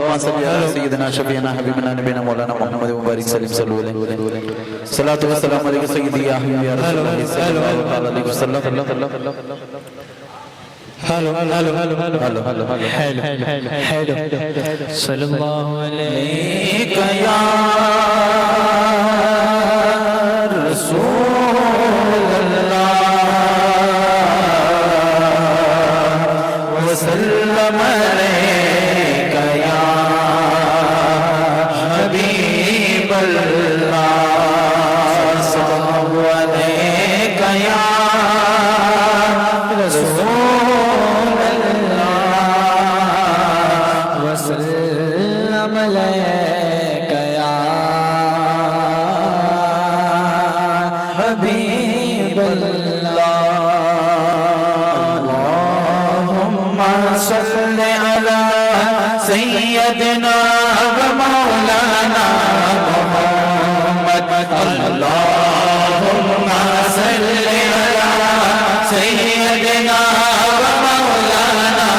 اللهم صل على سيدنا شفيعنا حبيبنا نبينا مولانا محمد وبارك سلم صلوا عليه صلاة والسلام عليك سيدي يا حبيبي يا رسول الله صلى الله عليه وسلم صلی اللہ علیہ یا رسول اللہ وسلم علیک یا حبیب اللہ صلی اللہ علیک یا رسول اللہ وسلم علیک یا حبیب اللہ اللہم صل علی سیدنا و مولانا محمد اللہم صل علی سیدنا و مولانا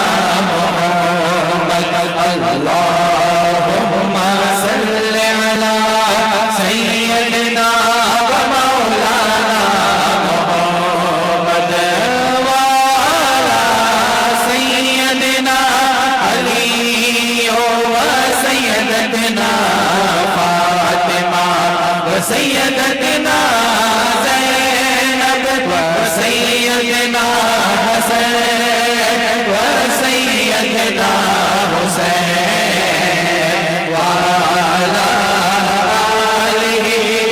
محمد اللہم صل علی سیدنا و مولانا محمد وعلی سیدنا علی و سیدتنا فاطمہ و سیدتنا زینب و سیدنا حسن و سیدنا حسین وعلی آلہ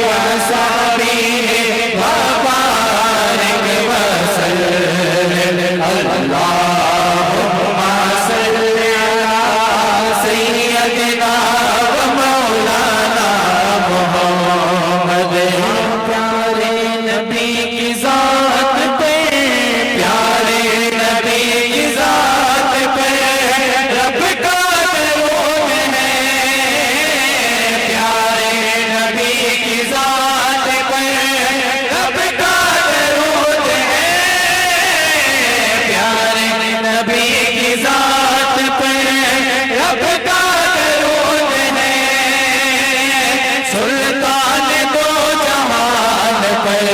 وصحبہ وبارک وسلم اللہم صل علی سیدنا و مولانا محمد پیارے نبی کی ذات پہ پیارے نبی کی ذات پہ رب کا درود ہے پیارے نبی کی ذات پہ رب کا درود ہے پیارے نبی کی ذات پہ رب کا درود ہے سلطان دو جہان پر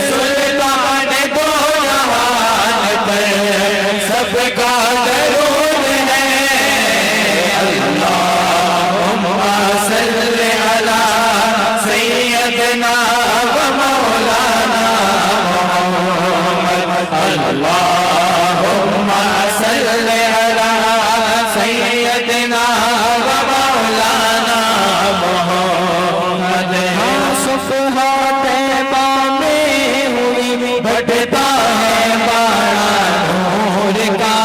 سلطان دو جہان پر سب کا درود ہے اللہم صل علی سیدنا و مولانا محمد اللہم صل علی سیدنا و مولانا محمد صفحات طیبہ میں ہوئی بڑھتا ہے بڑا نور کا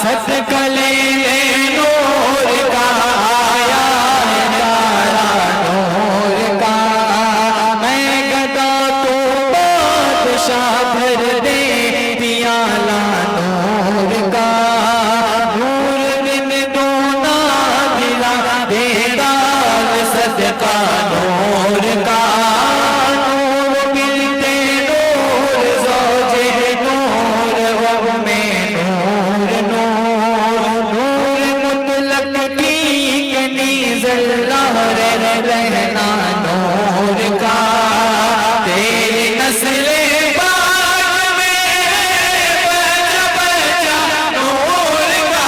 صدقہ لے لے نور کا آیا ہے تارا نور کا میں گدا تو بادشاہ بھر دے پیالہ نور کا نور دن دونا دلا دیدار صدقہ نور کا نور ملتے نور زوجے نور وب میں نور نور نور مطلق کی کنیز اللہ رہنا نور کا تیری نسل پاک میں بچہ بچہ نور کا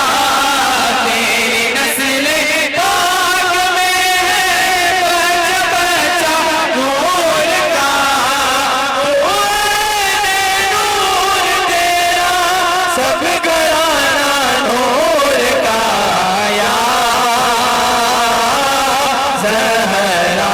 تیری نسل پاک میں بچہ بچہ نور کا نور تیرا سب گھرانہ نور کا یا زہرا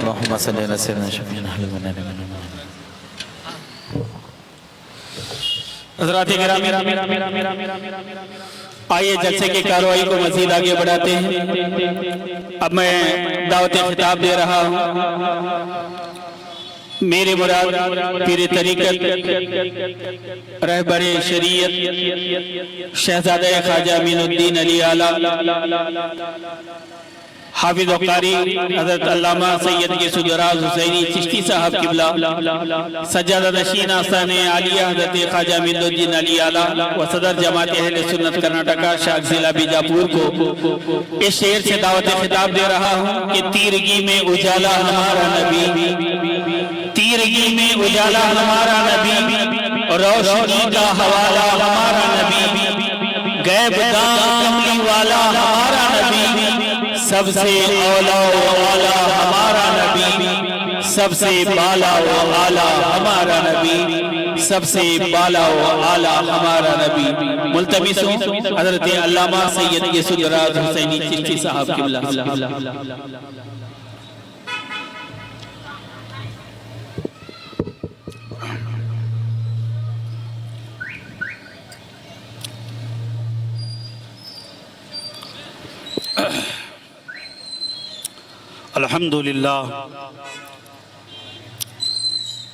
اللهم صل على سيدنا شفيعنا حبيبنا حضرات گرامی، آئیے جلسے کی کارروائی کو مزید آگے بڑھاتے ہیں۔ اب میں دعوت خطاب دے رہا ہوں۔ میرے مراد پیر طریقت، رہبر شریعت، شہزادہ خواجہ امین الدین علی اعلیٰ حافظ و قاری حضرت علامہ سید یسوع راز حسینی چشتی صاحب قبلہ، سجادہ نشین آستان عالیہ حضرت خواجہ امین الدین علی اعلیٰ و صدر جماعت اہل سنت کرناٹکا شاخ ضلع بیجاپور کو اس شعر سے دعوت خطاب دے رہا ہوں کہ تیرگی میں اجالا ہمارا نبی، تیرگی میں اجالا ہمارا نبی، روشنی کا حوالہ ہمارا نبی، غیب داں کملی والا ہمارا نبی، سب سے اولا و اعلیٰ ہمارا نبی، سب سے بالا و اعلیٰ ہمارا نبی، سب سے بالا و اعلیٰ ہمارا نبی۔ ملتمس ہوں حضرت علامہ سید یسوع راز حسینی چشتی صاحب قبلہ۔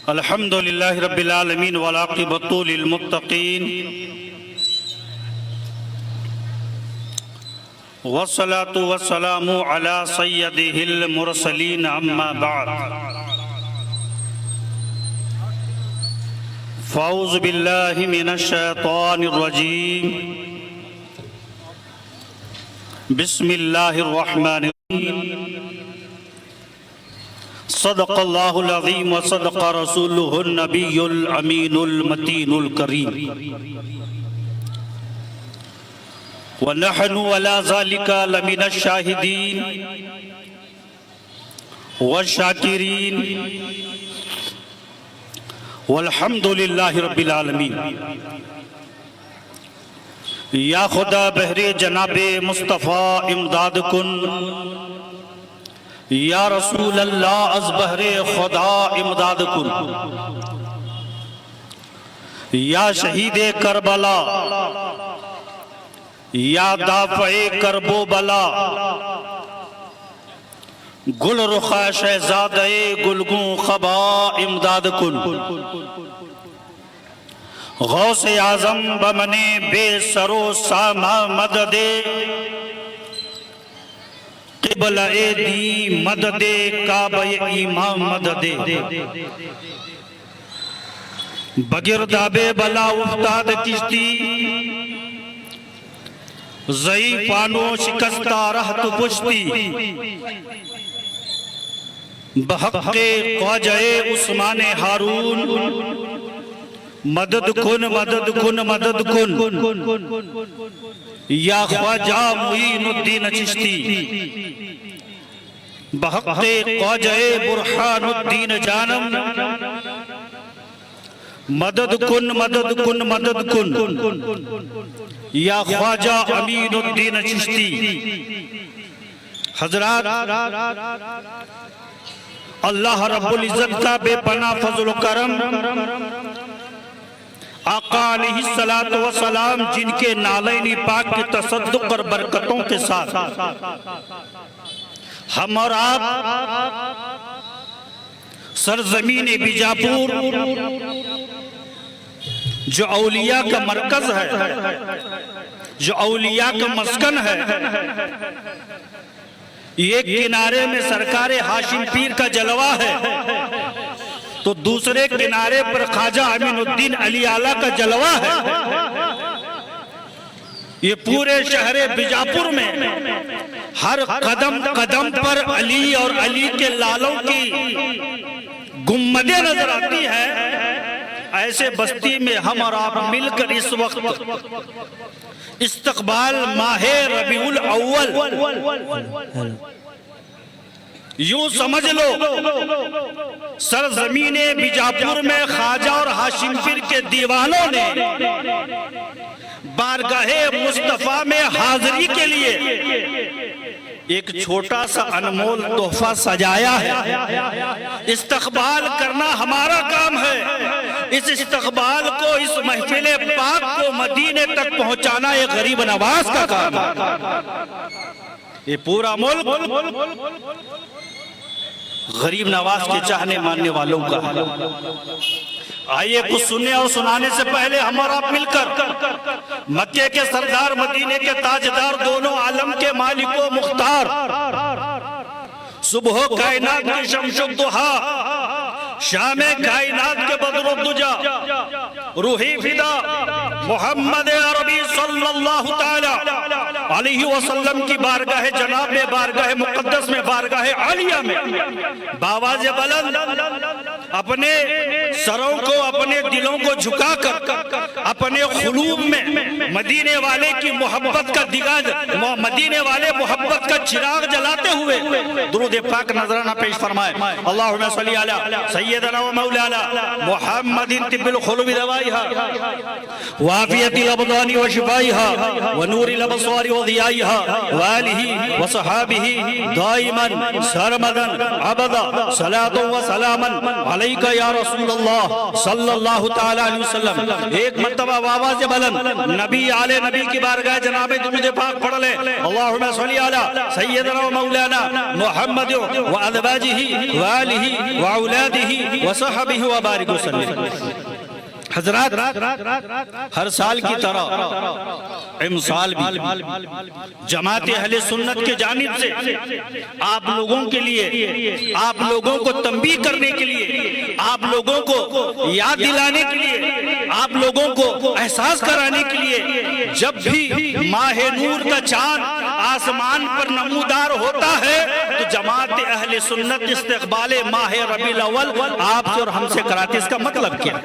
الحمدللہ رب العالمین والعاقبۃ للمتقین والصلاة والسلام علی سیدہ المرسلین اما بعد فاعوذ باللہ من الشیطان الرجیم بسم اللہ الرحمن الرحیم صدق اللہ العظیم و صدق رسولہ النبی الامین المتین الکریم ونحن علی ذالک لمن الشاہدین والشاکرین والحمدللہ رب العالمین۔ یا خدا بہر جناب مصطفیٰ امداد کن، یا رسول اللہ از بہر خدا امداد کن، یا شہید کربلا، یا دافع کرب و بلا، گل رخا شہزادہ گلگوں خبا امداد کن، غوث اعظم بمنے بے سرو ساما مدد قبلہ دی مدد کعبہ امام مدد بگرداب بلا افتاد کشتی ضعیفانو شکستہ رہت پشتی بحق خواجہ عثمان ہارون مدد کن مدد کن مدد کن، یا خواجہ معین الدین چشتی بحق خواجہ برہان الدین جانم مدد کن مدد کن مدد کن، یا خواجہ امین الدین چشتی۔ حضرات، اللہ رب العزت کا بے پناہ فضل و کرم، آقا علیہ السلام جن کے نالین پاک کی تصدق اور برکتوں کے ساتھ ہم اور آپ سرزمین بیجاپور جو اولیاء کا مرکز ہے، جو اولیاء کا مسکن ہے، ایک کنارے میں سرکار ہاشم پیر کا جلوہ ہے تو دوسرے کنارے پر خواجہ امین الدین علی اعلیٰ کا جلوہ ہے۔ یہ پورے شہر بیجاپور میں ہر قدم قدم پر علی اور علی کے لالوں کی گنبدیں نظر آتی ہیں۔ ایسے بستی میں ہم اور آپ مل کر اس وقت استقبال ماہ ربیع الاول، یوں سمجھ لو سرزمین بیجاپور میں خواجہ اور ہاشم پیر کے دیوانوں نے بارگاہ مصطفیٰ میں حاضری کے لیے ایک چھوٹا سا انمول تحفہ سجایا ہے۔ استقبال کرنا ہمارا کام ہے، اس استقبال کو، اس محفل پاک کو مدینے تک پہنچانا ایک غریب نواز کا کام ہے۔ یہ پورا ملک غریب نواز کے چاہنے ماننے والوں کا ہے۔ آئیے کچھ سننے اور سنانے سے پہلے ہم اور آپ مل کر مکے کے سردار، مدینے کے تاجدار، دونوں عالم کے مالک و مختار صبح کائنات کے شمس الضحا، شام کائنات کے بدر الدجا، روحی فدا محمد عربی صلی اللہ تعالی علیہ وسلم کی بارگاہ جناب میں، بارگاہ مقدس میں، بارگاہ عالیہ میں بآواز بلند اپنے سروں کو، اپنے دلوں کو جھکا کر، اپنے قلوب میں مدینے والے کی محبت کا مدینے والے محبت کا چراغ جلاتے ہوئے درود پاک نذرانہ پیش فرمائے۔ اللہم صلی علی سیدنا و مولانا محمد طب القلوب دوائها وعافیت الابدان و شفائها ونور الابصار و ضیائها وآلہ و صحابہ دائما سرمدا عبدا صلاة و سلاما علیکہ یا رسول اللہ صلی اللہ تعالی علیہ وسلم۔ ایک مرتبہ آواز بلند نبی آلے نبی کی بارگاہ جناب درود پاک پڑھ لے۔ اللہم صلی علی سیدنا و مولانا محمد و ازواجہ و آلہ و اولادہ و صحبہ و بارک وسلم۔ حضرات، ہر سال کی طرح امسال بھی جماعت اہل سنت کے جانب سے آپ لوگوں کے لیے، آپ لوگوں کو تنبیہ کرنے کے لیے، آپ لوگوں کو یاد دلانے کے لیے، آپ لوگوں کو احساس کرانے کے لیے، جب بھی ماہ نور کا چاند آسمان پر نمودار ہوتا ہے تو جماعت اہل سنت استقبال ماہ ربیع الاول آپ سے اور ہم سے کراتے۔ اس کا مطلب کیا؟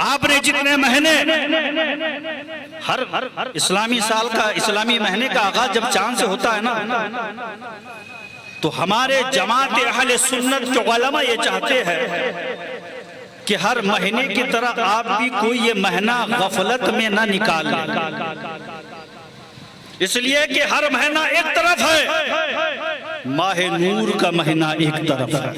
آپ نے جتنے مہینے، ہر اسلامی سال کا، اسلامی مہینے کا آغاز جب چاند سے ہوتا ہے نا، تو ہمارے جماعت اہل سنت کے علماء یہ چاہتے ہیں کہ ہر مہینے کی طرح آپ بھی کوئی یہ مہینہ غفلت میں نہ نکال لیں، اس لیے کہ ہر مہینہ ایک طرف ہے، ماہ نور کا مہینہ ایک طرف ہے۔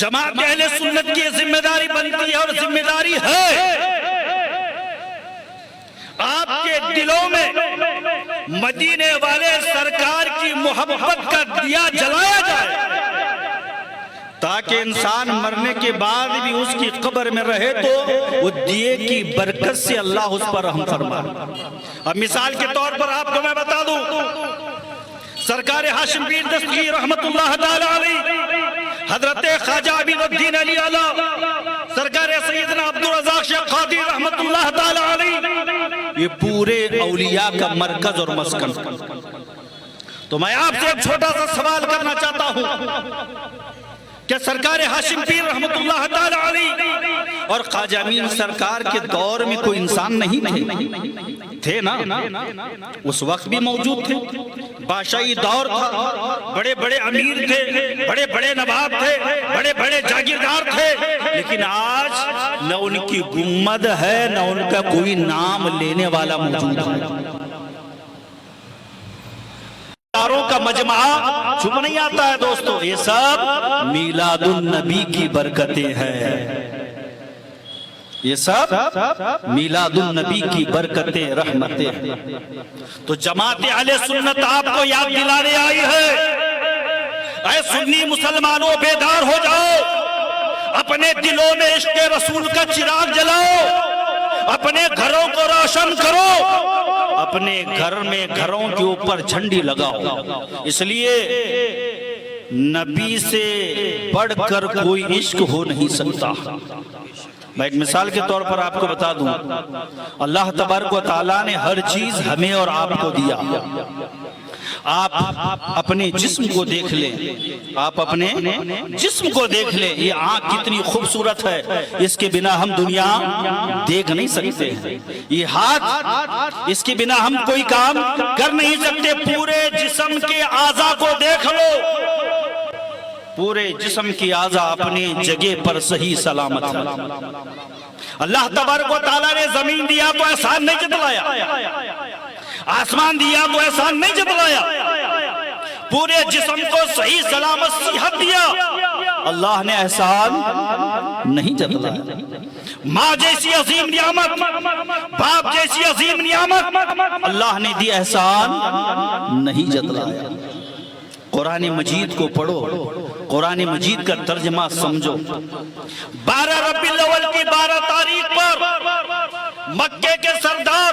جماعت اہل سنت کی ذمہ داری بنتی ہے اور ذمہ داری ہے آپ کے دلوں میں مدینے والے سرکار کی محبت کا دیا جلایا جائے، تاکہ انسان مرنے کے بعد بھی اس کی قبر میں رہے تو وہ دیے کی برکت سے اللہ اس پر رحم فرمائے۔ اب مثال کے طور پر آپ کو میں بتا دوں، سرکار ہاشم پیر دستگیر رحمت اللہ تعالی علیہ، حضرت خواجہ عبید الدین علی اعلیٰ، سرکار سیدنا عبدالرزاق شیخ قادری رحمت اللہ تعالی علیہ، یہ پورے اولیاء کا مرکز اور مسکن۔ تو میں آپ سے ایک چھوٹا سا سوال کرنا چاہتا ہوں کہ سرکار ہاشم پیر رحمت اللہ تعالی علیہ اور خواجہ امین سرکار کے دور میں کوئی انسان نہیں تھے نا؟ اس وقت بھی موجود تھے، بادشاہی دور تھا، بڑے بڑے امیر تھے، بڑے بڑے نواب تھے، بڑے بڑے جاگیردار تھے، لیکن آج نہ ان کی گنبد ہے، نہ ان کا کوئی نام لینے والا موجود ہے۔ کا مجمع چھپ نہیں آتا ہے دوستو، یہ سب میلاد النبی کی برکتیں ہیں، یہ سب میلاد النبی کی برکتیں، رحمتیں ہیں۔ تو جماعت اہل سنت آپ کو یاد دلانے آئی ہے، اے سنی مسلمانوں بیدار ہو جاؤ، اپنے دلوں میں عشق رسول کا چراغ جلاؤ، اپنے گھروں کو روشن کرو، اپنے گھر میں گھروں کے اوپر جھنڈی لگاؤ۔ اس لیے نبی سے بڑھ کر کوئی عشق ہو نہیں سکتا۔ میں ایک مثال کے طور پر آپ کو بتا دوں، اللہ تبارک و تعالیٰ نے ہر چیز ہمیں اور آپ کو دیا۔ آپ اپنے جسم کو دیکھ لیں، آپ اپنے جسم کو دیکھ لیں، یہ آنکھ کتنی خوبصورت ہے، اس کے بنا ہم دنیا دیکھ نہیں سکتے۔ یہ ہاتھ، اس کے بنا ہم کوئی کام کر نہیں سکتے۔ پورے جسم کے اعضاء کو دیکھ لو، پورے جسم کی اعضاء اپنی جگہ پر صحیح سلامت ہے۔ اللہ تبارک و تعالیٰ نے زمین دیا تو احسان نہیں جتلایا، آسمان دیا تو احسان نہیں جتلایا، پورے جسم کو صحیح سلامت صحت دیا، اللہ نے احسان نہیں جتلایا۔ ماں جیسی عظیم نعمت، باپ جیسی عظیم نعمت اللہ نے دی، احسان نہیں جتلایا۔ قرآن مجید کو پڑھو، قرآن مجید کا ترجمہ سمجھو۔ 12 ربیع الاول کی 12 تاریخ پر مکے کے سردار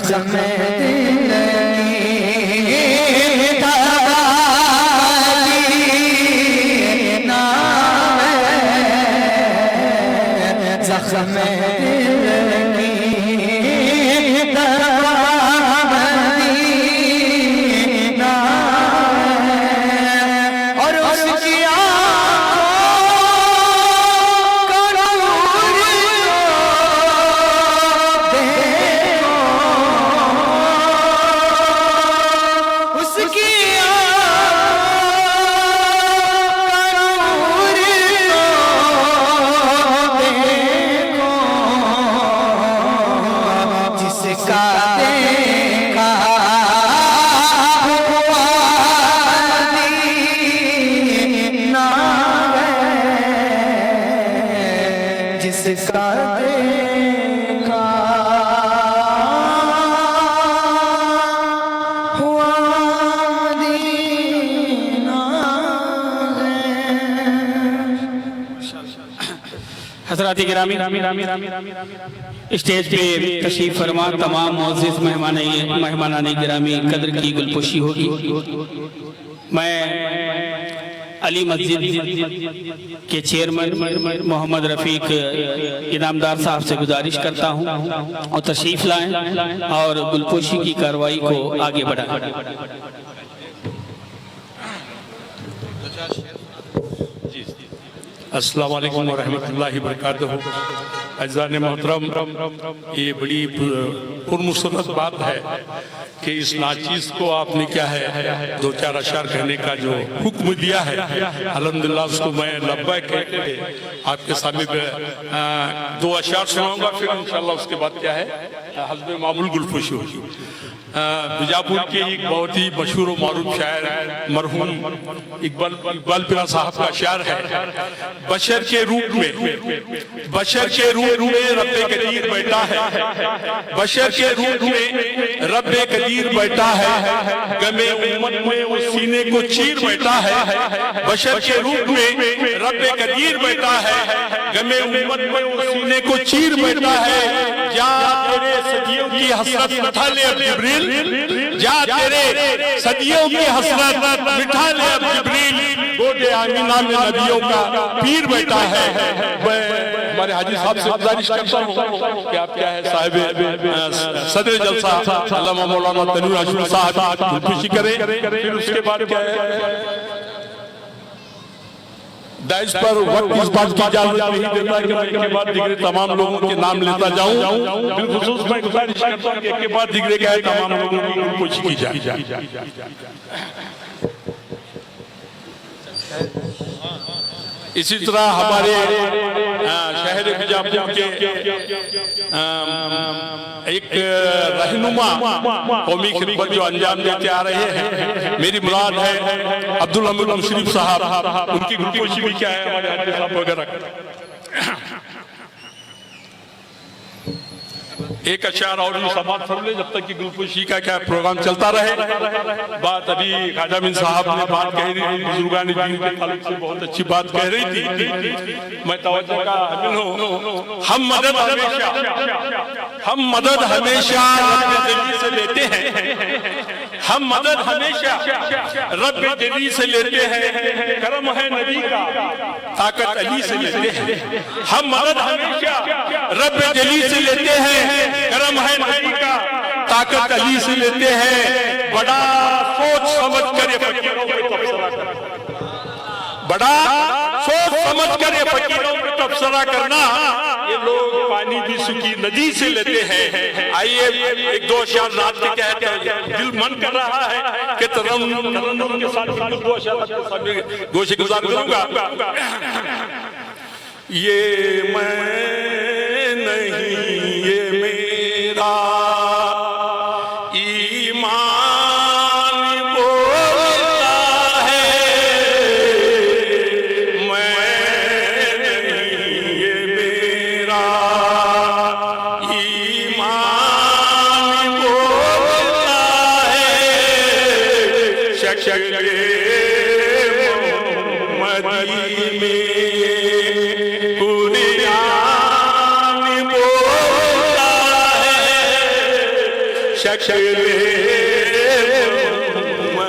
زخم دل کی دوا دینا ہے، زخم دل کی دوا دینا ہے، اور اس کی حضرات گرامی، اسٹیج پہ تشریف فرما تمام معزز مہمانان گرامی قدر کی گلپوشی ہوگی۔ میں علی مسجد کے چیئرمین محمد رفیق انعامدار صاحب سے گزارش کرتا ہوں اور تشریف لائیں اور گلپوشی کی کارروائی کو آگے بڑھائیں۔ السلام علیکم ورحمۃ اللہ وبرکاتہ۔ عزیزان محترم، یہ بڑی پرمسرت بات ہے کہ اس ناچیز کو آپ نے کیا ہے دو چار اشعار کہنے کا جو حکم دیا ہے، الحمدللہ اس کو میں لبیک کہتے ہوئے آپ کے سامنے دو اشعار سناؤں گا، پھر انشاءاللہ اس کے بعد کیا ہے حسب معمول گلپوشی ہوگی۔ بیجاپور کے ایک بہت ہی مشہور و معروف شاعر مرحوم اقبال پیرا صاحب کا شعر ہے، بشر کے روپ میں رب قدیر بیٹھا ہے، بشر کے روپ میں رب قدیر بیٹھا ہے، غم امت میں وہ سینے کو چیر بیٹھا ہے، بشر کے روپ میں رب قدیر بیٹھا ہے، غم امت میں وہ سینے کو چیر بیٹھا ہے، جا تیرے صدیوں کی حسرت مٹھا لے اب جبریل، جا تیرے صدیوں کی حسرت مٹھا لے اب جبریل، گود آمینہ میں نبیوں کا پیر بیٹھا ہے۔ ہمارے حاجی صاحب سے گزارش کرتا ہوں کہ آپ کیا ہے صاحب صدر جلسہ علامہ مولانا تنویر ہاشمی صاحب گلپوشی کریں، پھر اس کے بعد کیا ہے دائز پر وقت اس بات کی اجازت نہیں دیتا کہ میں ایک کے بعد دیگرے تمام لوگوں کے نام لیتا جاؤں، بالخصوص میں گزارش کرتا ہوں کہ ایک کے بعد دیگرے کیا ہے تمام لوگوں کی گلپوشی کی جائے۔ اسی طرح ہمارے شہر بیجاپور کے ایک رہنما قومی خدمت جو انجام دیتے آ رہے ہیں، میری مراد ہے عبدالحمید مشرف صاحب، ان کی گلپوشی بھی کیا ہے ہمارے حاجی صاحب وغیرہ۔ ایک اشعار اور بھی سماعت فرم لے جب تک کہ گلپوشی کا کیا پروگرام چلتا رہے۔ بات ابھی خواجہ امین صاحب نے بات کہہ رہی تھی، بزرگان دین کے تعلق سے بہت اچھی بات کہہ رہی تھی، میں توجہ کا حامل ہوں۔ ہم مدد ہمیشہ رب جلی سے لیتے ہیں، ہم مدد ہمیشہ رب جلی سے لیتے ہیں، کرم ہے نبی کا طاقت علی سے لیتے ہیں، ہم مدد ہمیشہ رب جلی سے لیتے ہیں، کرم ہے نبی کا طاقت علی سے لیتے ہیں، بڑا سوچ سمجھ کر یہ فقیروں پہ تبصرہ کرنا، بڑا سوچ سمجھ کر یہ فقیروں پہ تبصرہ کرنا، یہ لوگ پانی بھی سکی ندی سے لیتے ہیں۔ آئیے ایک دو اشعار رات کے کہتے ہیں، دل من کر رہا ہے کہ ترنم کے ساتھ دو اشعار گوشے گزار کروں گا۔ یہ میں نہیں یہ میرا ایمان بولتا ہے، میں نہیں یہ میرا ایمان بولتا ہے، شکل محمدی میں پوری شکل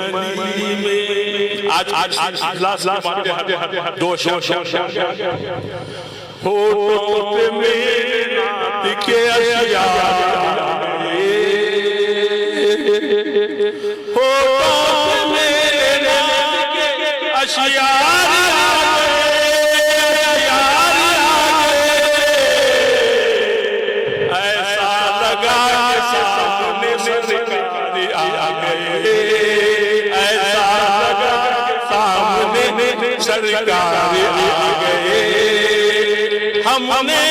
منی میں آج اجلاس کے بعد دو شعر ہوٹوں پہ میرے نات کے اشیاء ہوٹوں پہ میرے نات کے اشیاء سرکار آ گئے ہم نے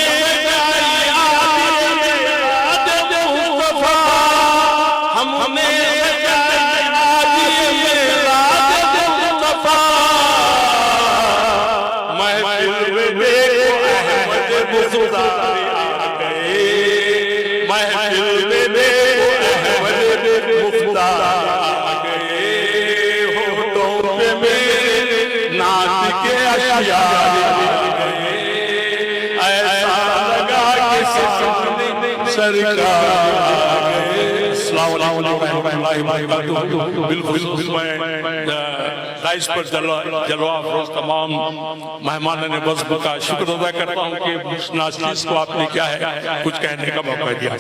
السلام علیکم ورحمۃ اللہ وبرکاتہ۔ بالخصوص میں رائس پر جلوہ افروز تمام مہمانان وزب کا شکر ادا کرتا ہوں کہ اس ناچیز کو آپ نے کیا ہے کچھ کہنے کا موقع دیا۔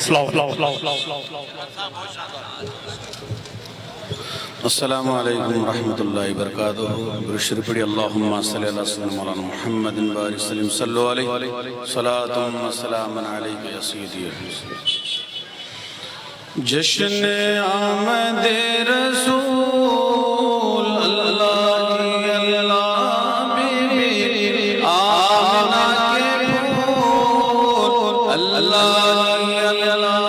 السلام علیکم ورحمۃ اللہ وبرکاتہ۔ برشر پڑی اللہم صلی اللہ وسلم علی محمد بارک وسلم صلو علیہ صلاۃ و سلام علیک یا سیدی۔ جشن آمد رسول اللہ اللہ بی آمنہ کے پھول اللہ اللہ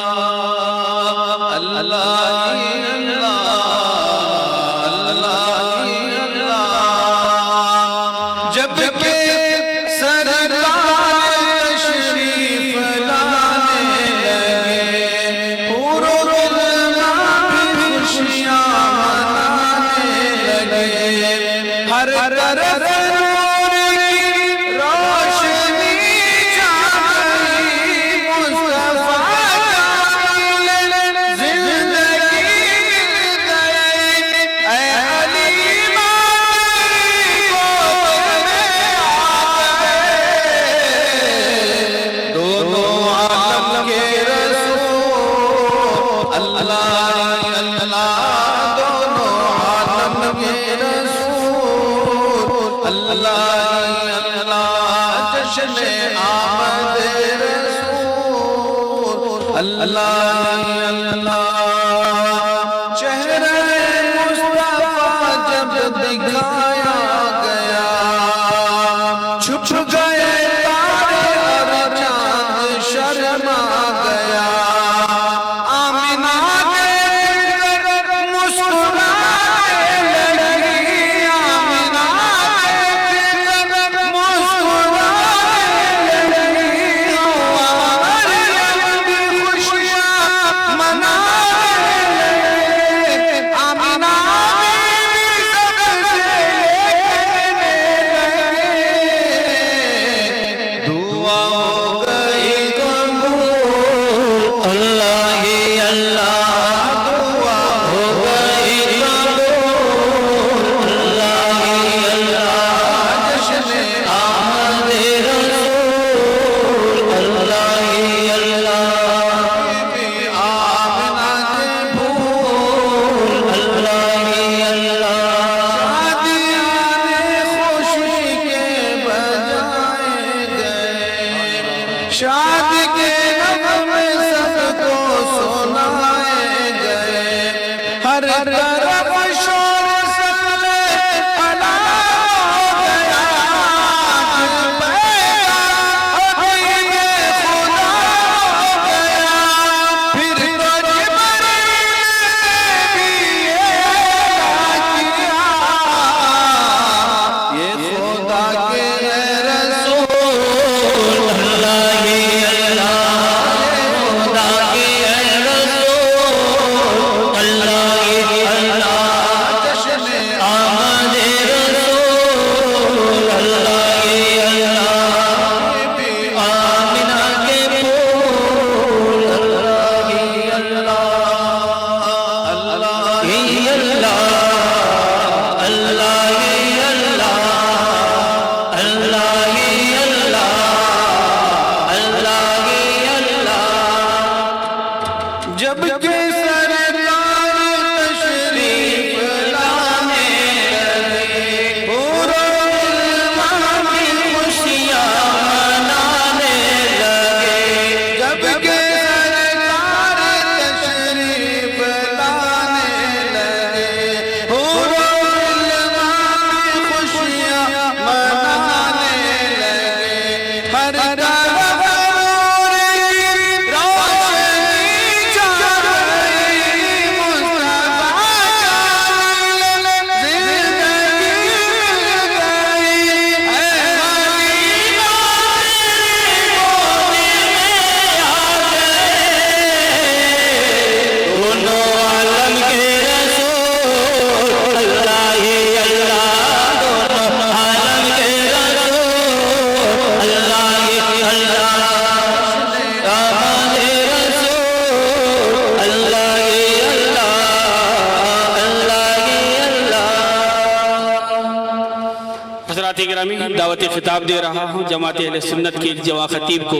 دعوت خطاب دے رہا ہوں جماعت اہل سنت کے جواں خطیب کو،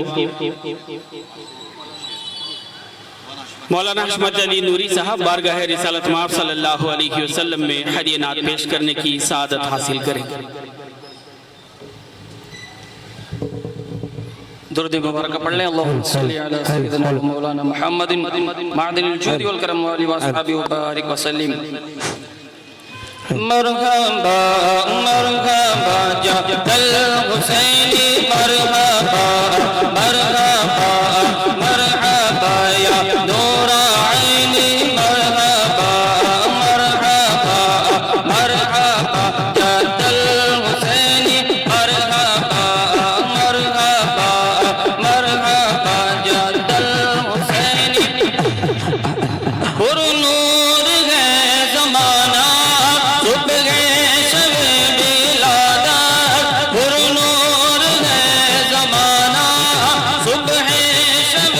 مولانا حشمت علی نوری صاحب بارگاہ رسالت مآب صلی اللہ علیہ وسلم میں ہدیہ نعت پیش کرنے کی سعادت حاصل کریں۔ درود مبارکہ پڑھ لیں۔ اللہم صلی علی سیدنا مولانا محمد معدن الجود والکرم والی واصحابہ وبارک وسلم۔ مرحبا مرحبا جد الحسینی مرحبا مرحبا مرحبا یا نور عینی مرحبا مرحبا مرحبا جد الحسینی مرحبا مرحبا مرحبا جد الحسینی۔ پر نور ہے زمانہ صبح شب ولادت، پر نور ہے زمانہ صبح شب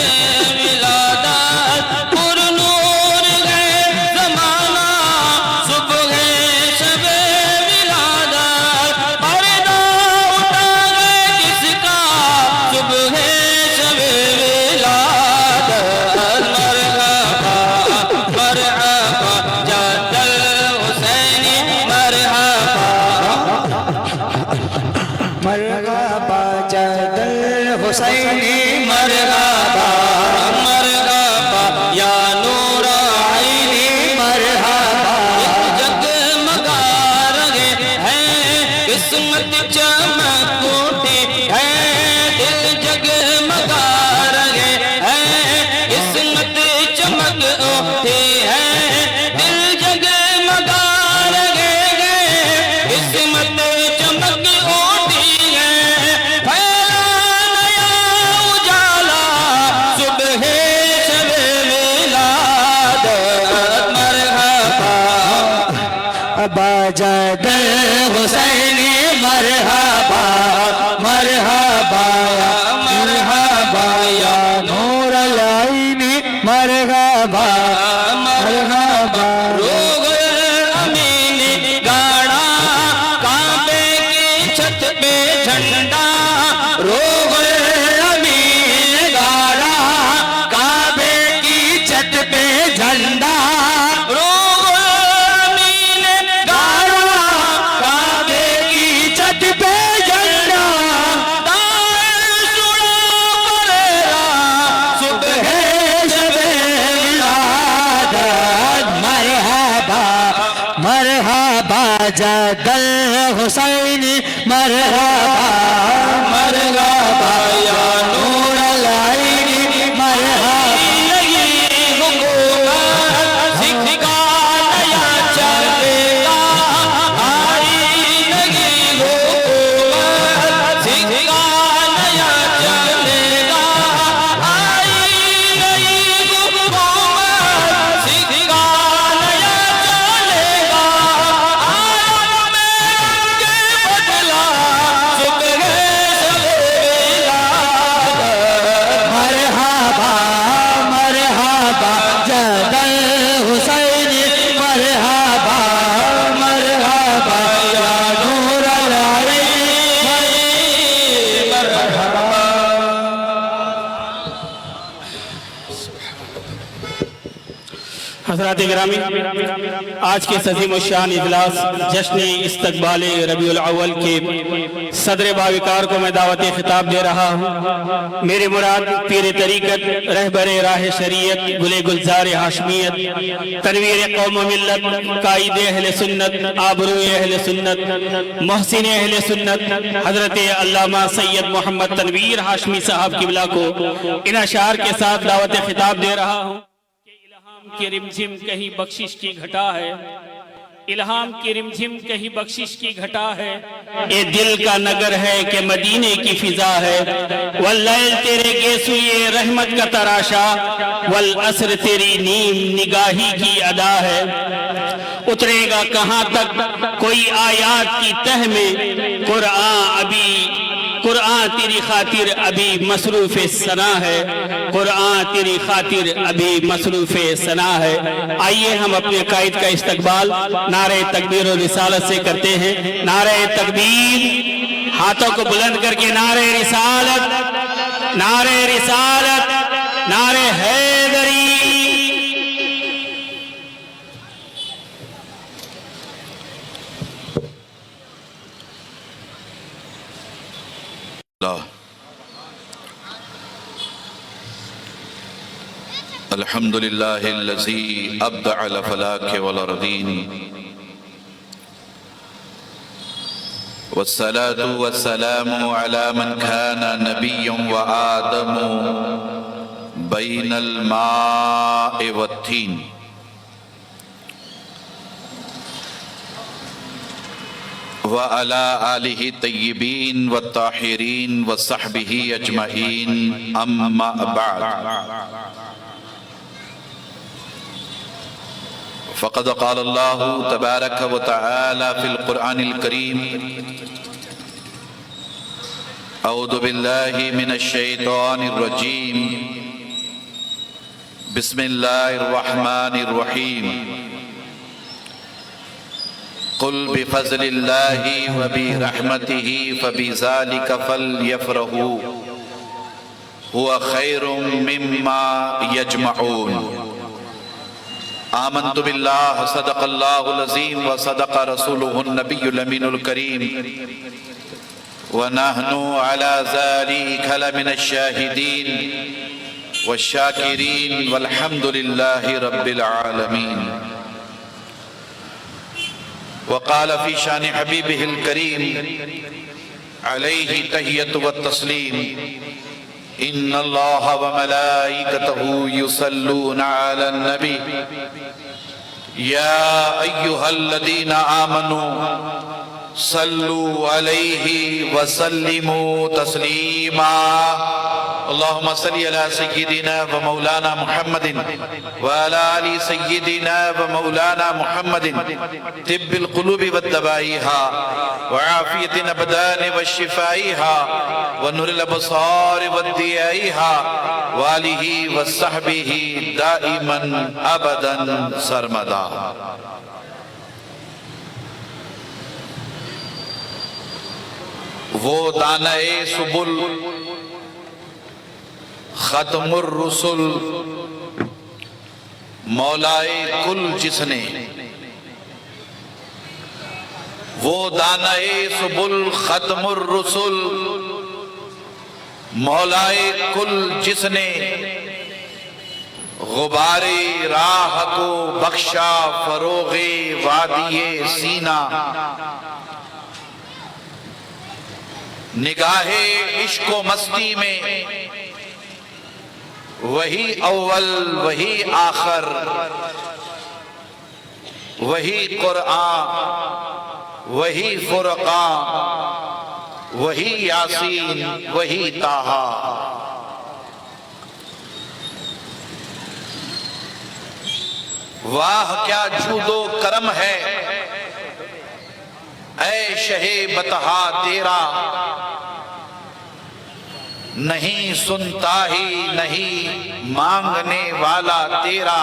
ولادت، پر نور ہے زمانہ صبح شب ولادت۔ پردہ اٹھا ہے کس کا صبح شب ولادت۔ مرحبا مرحبا جد الحسینی مرحبا۔ مرحبا جد الحسینی مرحبا مرحبا یا نور عینی مرحبا جگمگا رہے ہیں قسمت چمک اٹھی ہے، دل جگمگا رہے ہیں قسمت چمک اٹھی ہے، دل جگمگا رہے ہیں قسمت چمک اٹھی ہے۔ پھیلا نیا اجالا صبح شب ولادت۔ مرحبا ابا جد الحسینی مرحبا مرحبا مرحبا یا نور العینی مرحبا مرحبا۔ روح الامین گاڑا کعبے کی چھت پہ جھنڈا، روح الامین گاڑا کعبے کی چھت پہ جھنڈا، روح الامین گاڑا کعبے کی چھت پہ جھنڈا، دائیں سڑا پریرا صبح شب ولادت۔ مرحبا مرحبا جد الحسینی مرحبا مرحبا یا نور العینی مرحبا۔ حکومت سکھ کا نیا چلے گا، آئی نہیں حکومت سکھ کا نیا چلے گا، آئی نہیں حکومت سکھ کا نیا چلے گا۔ عالم میں رنگ بدلا صبح شب ولادت۔ مرحبا مرحبا جد الحسینی مرحبا مرحبا یا نور العینی مرحبا۔ حضرات گرامی، آج کے عظیم الشان اجلاس جشن استقبال ربیع الاول کے صدر باوقار کو میں دعوت خطاب دے رہا ہوں۔ میرے مراد پیر طریقت، رہبر راہ شریعت، گلے گلزار ہاشمیت، تنویر قوم و ملت، قائد اہل سنت، آبرو اہل سنت، محسن اہل سنت، حضرت علامہ سید محمد تنویر ہاشمی صاحب قبلہ کو ان اشعار کے ساتھ دعوت خطاب دے رہا ہوں۔ کہ رمجھم کہیں بخشش کی گھٹا ہے، الہام کی رمجھم کہیں بخشش کی گھٹا ہے، اے دل کا نگر ہے کہ مدینے کی فضا ہے، واللیل تیرے گیسو یہ رحمت کا تراشا، والعصر تیری نیم نگاہی کی ادا ہے۔ اترے گا کہاں تک کوئی آیات کی تہ میں، قرآن تیری خاطر ابھی مصروف ثنا ہے، قرآن تیری خاطر ابھی مصروف ثنا ہے۔ آئیے ہم اپنے قائد کا استقبال نعرہ تکبیر و رسالت سے کرتے ہیں۔ نعرہ تکبیر، ہاتھوں کو بلند کر کے نعرہ رسالت، نعرہ رسالت، نعرہ حیدری۔ الحمد لله الذي أبدع الفلاك والأرضين، والصلاة والسلام على من كان نبيا وآدم بين الماء والطين، وعلى آله الطيبين والطاهرين وصحبه أجمعين، أما بعد، فقد قال الله تبارك وتعالى في القرآن الكريم: أعوذ بالله من الشيطان الرجيم، بسم الله الرحمن الرحيم، قل بفضل الله وبرحمته فبذلك فليفرحوا هو خير مما يجمعون. آمنت بالله صدق الله العظيم وصدق رسوله النبي الأمين الكريم، ونحن على ذلك لمن الشاهدين والشاكرين، والحمد لله رب العالمين. وقال في شان حبيبه الكريم عليه تحية والتسليم: إن الله وملائكته يصلون على النبي يا أيها الذين آمنوا صلوا عليه وسلموا تسليما. اللهم صل على سيدنا ومولانا محمد وعلى آل سيدنا ومولانا محمد طب القلوب والدوائها وعافية الأبدان وشفائها ونور الأبصار والضيائها وآله وصحبه دائما أبدا سرمدا. وہ دانہ سبل ختم الرسل مولائے کل جس نے، وہ دانہ سبل ختم الرسل مولائے کل جس نے، غبار راہ کو بخشا فروغ وادی سینہ، نگاہ عشق و مستی میں وہی اول وہی آخر، وہی قرآن وہی فرقان، وہی یاسین وہی طٰہٰ. واہ کیا جود و کرم ہے اے شہ بطحا تیرا، نہیں سنتا ہی نہیں مانگنے والا تیرا.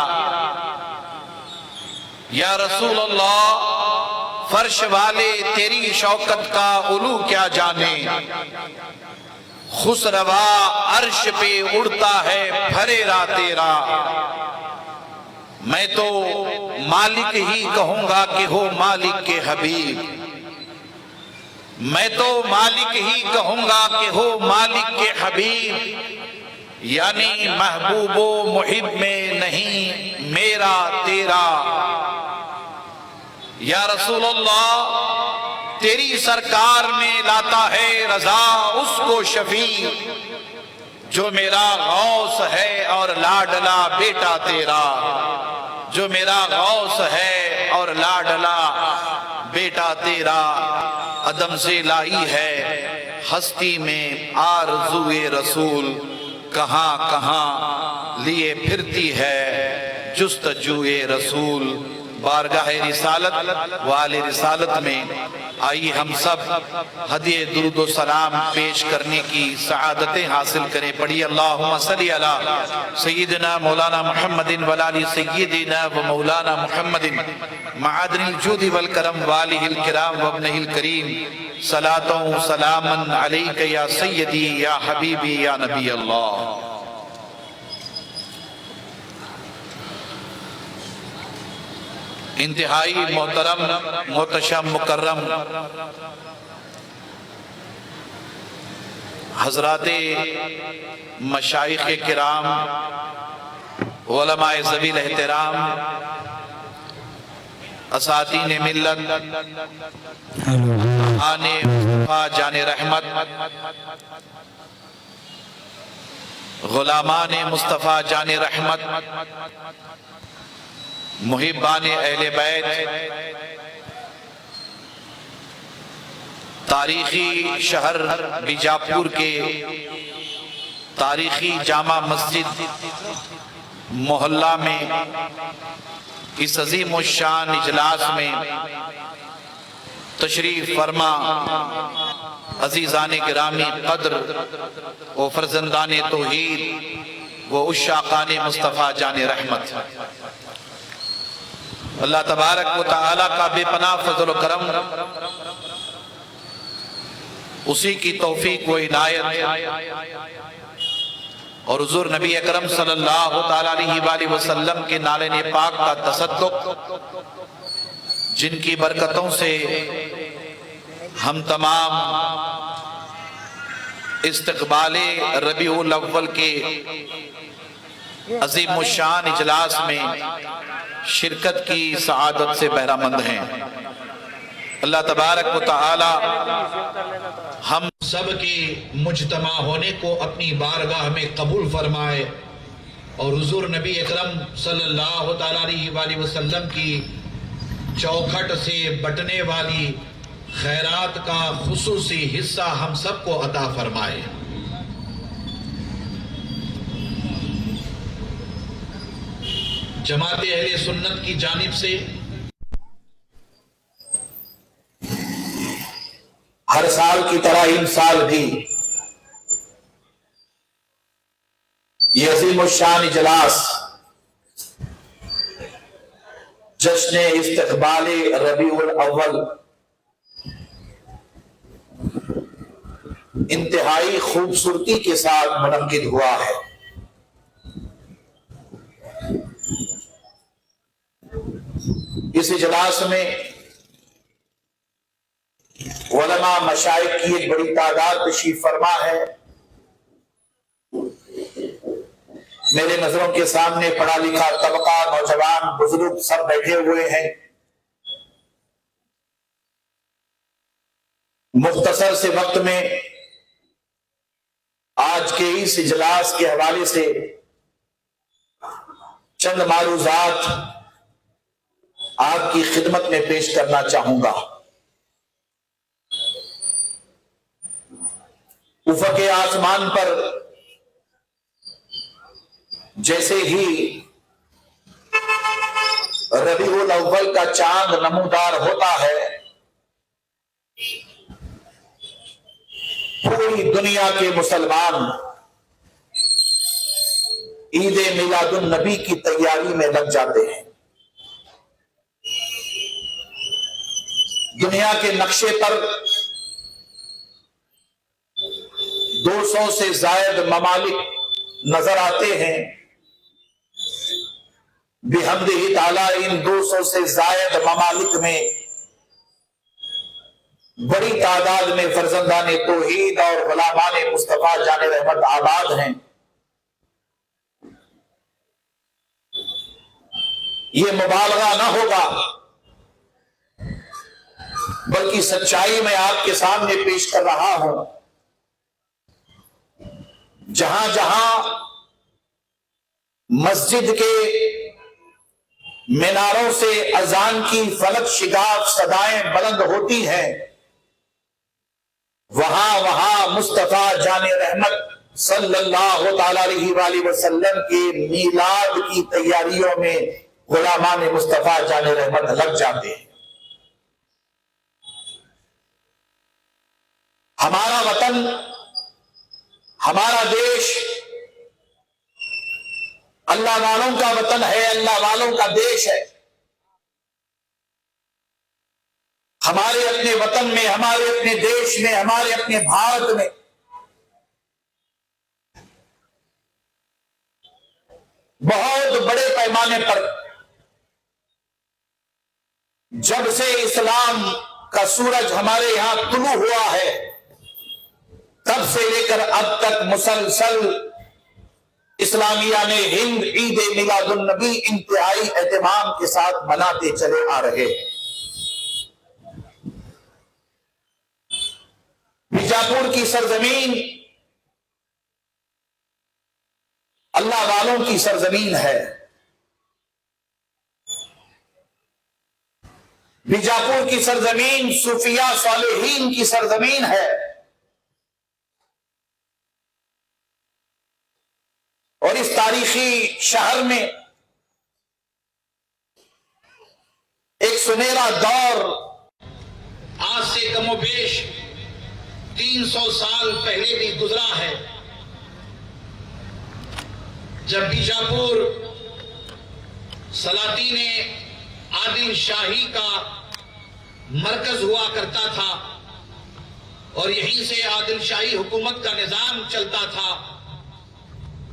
یا رسول اللہ فرش والے تیری شوکت کا علو کیا جانے، خسروا عرش پہ اڑتا ہے پھریرا تیرا. میں تو مالک ہی کہوں گا کہ ہو مالک کے حبیب، میں تو مالک ہی کہوں گا کہ ہو مالک کے حبیب، یعنی محبوب و محب میں نہیں میرا تیرا. یا رسول اللہ تیری سرکار میں لاتا ہے رضا اس کو شفیع، جو میرا غوث ہے اور لاڈلا بیٹا تیرا، جو میرا غوث ہے اور لاڈلا بیٹا تیرا. عدم سے لائی ہے ہستی میں آرزوئے رسول، کہاں کہاں لیے پھرتی ہے جستجوئے رسول. بارگاہ رسالت وال رسالت میں آئیے ہم سب ہدیہ درود و سلام پیش کرنے کی سعادتیں حاصل کریں. پڑھی اللہم صلی علی سیدنا مولانا محمد وعلی سیدنا و مولانا محمد معدن الجود والکرم والہ الکرام وابنہ الکریم صلاۃ و سلام علیک یا سیدی یا حبیبی یا نبی اللہ. انتہائی محترم محتشم مکرم حضرات مشائخ کرام، علماء ذوی الاحترام، اساتین ملت، آن مصطفیٰ جان رحمت، غلامان مصطفیٰ جان رحمت، محبان اہل بیت، تاریخی شہر بیجاپور کے تاریخی جامع مسجد محلہ میں اس عظیم الشان اجلاس میں تشریف فرما عزیزان گرامی قدر و فرزندان توحید و عشاقان مصطفیٰ جان رحمت، اللہ تبارک و تعالیٰ کا بے پناہ فضل و کرم، اسی کی توفیق و عنایت اور حضور نبی اکرم صلی اللہ علیہ وآلہ وسلم کے نالین پاک کا تصدق، جن کی برکتوں سے ہم تمام استقبال ربیع الاول کے عظیم الشان اجلاس میں شرکت کی سعادت سے بہرہ مند ہیں. اللہ تبارک و تعالی ہم سب کے مجتمع ہونے کو اپنی بارگاہ میں قبول فرمائے اور حضور نبی اکرم صلی اللہ علیہ وآلہ وسلم کی چوکھٹ سے بٹنے والی خیرات کا خصوصی حصہ ہم سب کو عطا فرمائے. جماعت اہل سنت کی جانب سے ہر سال کی طرح ان سال بھی یہ عظیم الشان اجلاس جشن استقبال ربیع الاول انتہائی خوبصورتی کے ساتھ منعقد ہوا ہے. اس اجلاس میں علماء مشائخ کی ایک بڑی تعداد تشریف فرما ہے. میرے نظروں کے سامنے پڑھا لکھا طبقہ، نوجوان، بزرگ سب بیٹھے ہوئے ہیں. مختصر سے وقت میں آج کے اس اجلاس کے حوالے سے چند معروضات آپ کی خدمت میں پیش کرنا چاہوں گا. افق آسمان پر جیسے ہی ربیع الاول کا چاند نمودار ہوتا ہے، پوری دنیا کے مسلمان عید میلاد النبی کی تیاری میں لگ جاتے ہیں. دنیا کے نقشے پر 200 سے زائد ممالک نظر آتے ہیں. بحمدہ تعالی ان 200 سے زائد ممالک میں بڑی تعداد میں فرزندان توحید اور غلامان مصطفیٰ جان رحمت آباد ہیں. یہ مبالغہ نہ ہوگا بلکہ سچائی میں آپ کے سامنے پیش کر رہا ہوں. جہاں جہاں مسجد کے میناروں سے اذان کی فلک شگاف صدائیں بلند ہوتی ہیں، وہاں وہاں مصطفیٰ جان رحمت صلی اللہ تعالی علیہ وآلہ وسلم کے میلاد کی تیاریوں میں غلامان مصطفیٰ جان رحمت لگ جاتے ہیں۔ ہمارا وطن، ہمارا دیش اللہ والوں کا وطن ہے، اللہ والوں کا دیش ہے۔ ہمارے اپنے وطن میں، ہمارے اپنے دیش میں، ہمارے اپنے بھارت میں بہت بڑے پیمانے پر جب سے اسلام کا سورج ہمارے یہاں طلوع ہوا ہے تب سے لے کر اب تک مسلسل اسلامیہ نے ہند عید میلاد النبی انتہائی اہتمام کے ساتھ مناتے چلے آ رہے ہیں۔ بیجاپور کی سرزمین اللہ والوں کی سرزمین ہے۔ بیجاپور کی سرزمین صوفیاء صالحین کی سرزمین ہے، اور اس تاریخی شہر میں ایک سنہرا دور آج سے کم و بیش 300 سال پہلے بھی گزرا ہے، جب بیجاپور سلاطین عادل شاہی کا مرکز ہوا کرتا تھا، اور یہیں سے عادل شاہی حکومت کا نظام چلتا تھا۔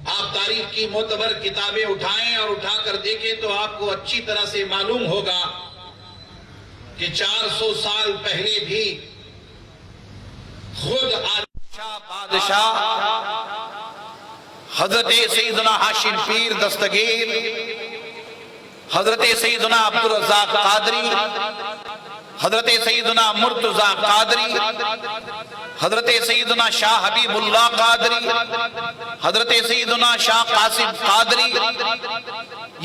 آپ تاریخ کی معتبر کتابیں اٹھائیں اور اٹھا کر دیکھیں تو آپ کو اچھی طرح سے معلوم ہوگا کہ 400 سال پہلے بھی خود بادشاہ حضرت سیدنا ہاشم پیر دستگیر، حضرت سیدنا عبدالرزاق قادری، حضرت سیدنا مرتضی قادری، حضرت سیدنا شاہ حبیب اللہ قادری، حضرت سیدنا شاہ قاسم قادری،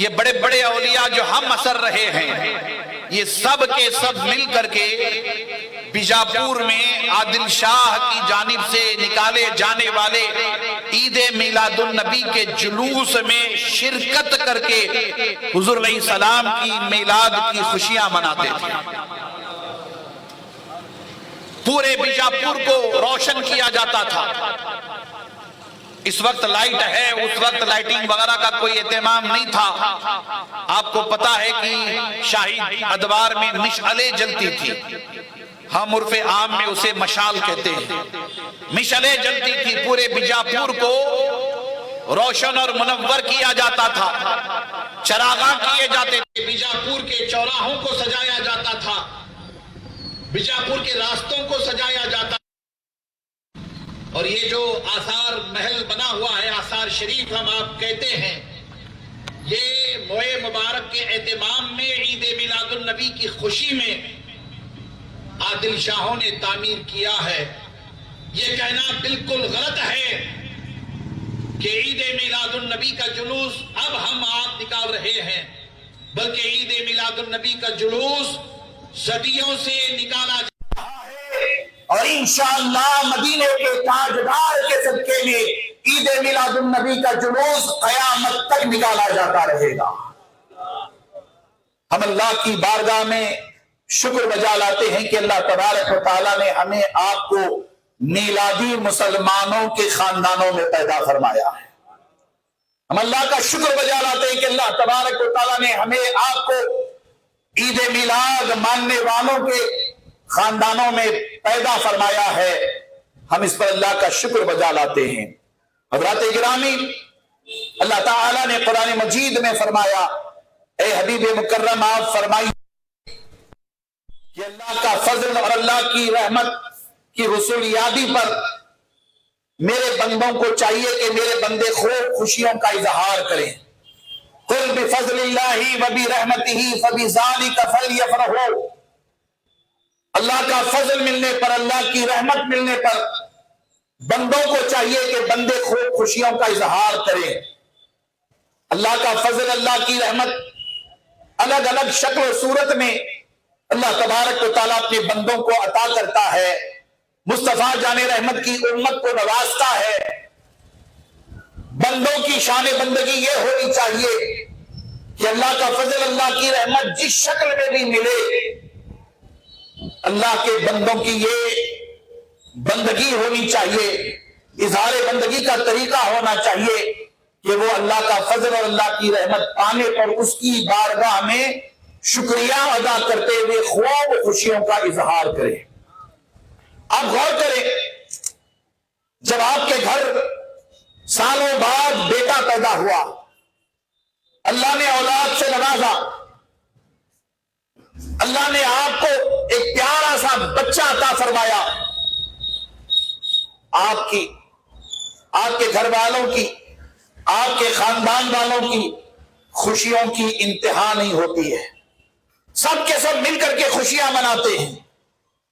یہ بڑے بڑے اولیاء جو ہم اثر رہے ہیں، یہ سب کے سب مل کر کے بیجاپور میں عادل شاہ کی جانب سے نکالے جانے والے عید میلاد النبی کے جلوس میں شرکت کر کے حضور علیہ السلام کی میلاد کی خوشیاں مناتے تھے۔ پورے بیجاپور کو روشن کیا جاتا تھا۔ اس وقت لائٹ ہے، اس وقت لائٹنگ وغیرہ کا کوئی اہتمام نہیں تھا۔ آپ کو پتا ہے کہ شاہی ادوار میں مشعلیں جلتی تھی، ہم عرف عام میں اسے مشال کہتے ہیں۔ مشعلیں جلتی تھی، پورے بیجاپور کو روشن اور منور کیا جاتا تھا، چراغاں کیے جاتے تھے، بیجاپور کے چوراہوں کو سجایا جاتا تھا، بیجاپور کے راستوں کو سجایا جاتا، اور یہ جو آثار محل بنا ہوا ہے، آثار شریف ہم آپ کہتے ہیں، یہ موئے مبارک کے اہتمام میں عید میلاد النبی کی خوشی میں عادل شاہوں نے تعمیر کیا ہے۔ یہ کہنا بالکل غلط ہے کہ عید میلاد النبی کا جلوس اب ہم آپ نکال رہے ہیں، بلکہ عید میلاد النبی کا جلوس صدیوں سے نکالا جا رہا ہے، اور انشاءاللہ مدینے کے تاجدار کے صدقے میں عید میلاد النبی کا جلوس قیامت تک نکالا جاتا رہے گا۔ ہم اللہ کی بارگاہ میں شکر بجا لاتے ہیں کہ اللہ تبارک و تعالیٰ نے ہمیں آپ کو میلادی مسلمانوں کے خاندانوں میں پیدا فرمایا ہے۔ ہم اللہ کا شکر بجا لاتے ہیں کہ اللہ تبارک و تعالیٰ نے ہمیں آپ کو عید میلاد ماننے والوں کے خاندانوں میں پیدا فرمایا ہے۔ ہم اس پر اللہ کا شکر بجا لاتے ہیں۔ حضرات گرامی، اللہ تعالیٰ نے قرآن مجید میں فرمایا، اے حبیب مکرم آپ فرمائیے کہ اللہ کا فضل اور اللہ کی رحمت کی رسول یابی پر میرے بندوں کو چاہیے کہ میرے بندے خوب خوشیوں کا اظہار کریں۔ قل بفضل اللہ وبرحمتہ فبذلک فلیفرحوا، اللہ کا فضل ملنے پر، اللہ کی رحمت ملنے پر بندوں کو چاہیے کہ بندے خوب خوشیوں کا اظہار کریں۔ اللہ کا فضل، اللہ کی رحمت الگ الگ شکل و صورت میں اللہ تبارک و تعالیٰ اپنے بندوں کو عطا کرتا ہے، مصطفیٰ جان رحمت کی امت کو نوازتا ہے۔ بندوں کی شان بندگی یہ ہونی چاہیے کہ اللہ کا فضل، اللہ کی رحمت جس شکل میں بھی ملے، اللہ کے بندوں کی یہ بندگی ہونی چاہیے، اظہار بندگی کا طریقہ ہونا چاہیے کہ وہ اللہ کا فضل اور اللہ کی رحمت پانے پر اس کی بارگاہ میں شکریہ ادا کرتے ہوئے خواب و خوشیوں کا اظہار کرے۔ آپ غور کریں، جب آپ کے گھر سالوں بعد بیٹا پیدا ہوا، اللہ نے اولاد سے نوازا، اللہ نے آپ کو ایک پیارا سا بچہ عطا فرمایا، آپ کی، آپ کے گھر والوں کی، آپ کے خاندان والوں کی خوشیوں کی انتہا نہیں ہوتی ہے۔ سب کے سب مل کر کے خوشیاں مناتے ہیں،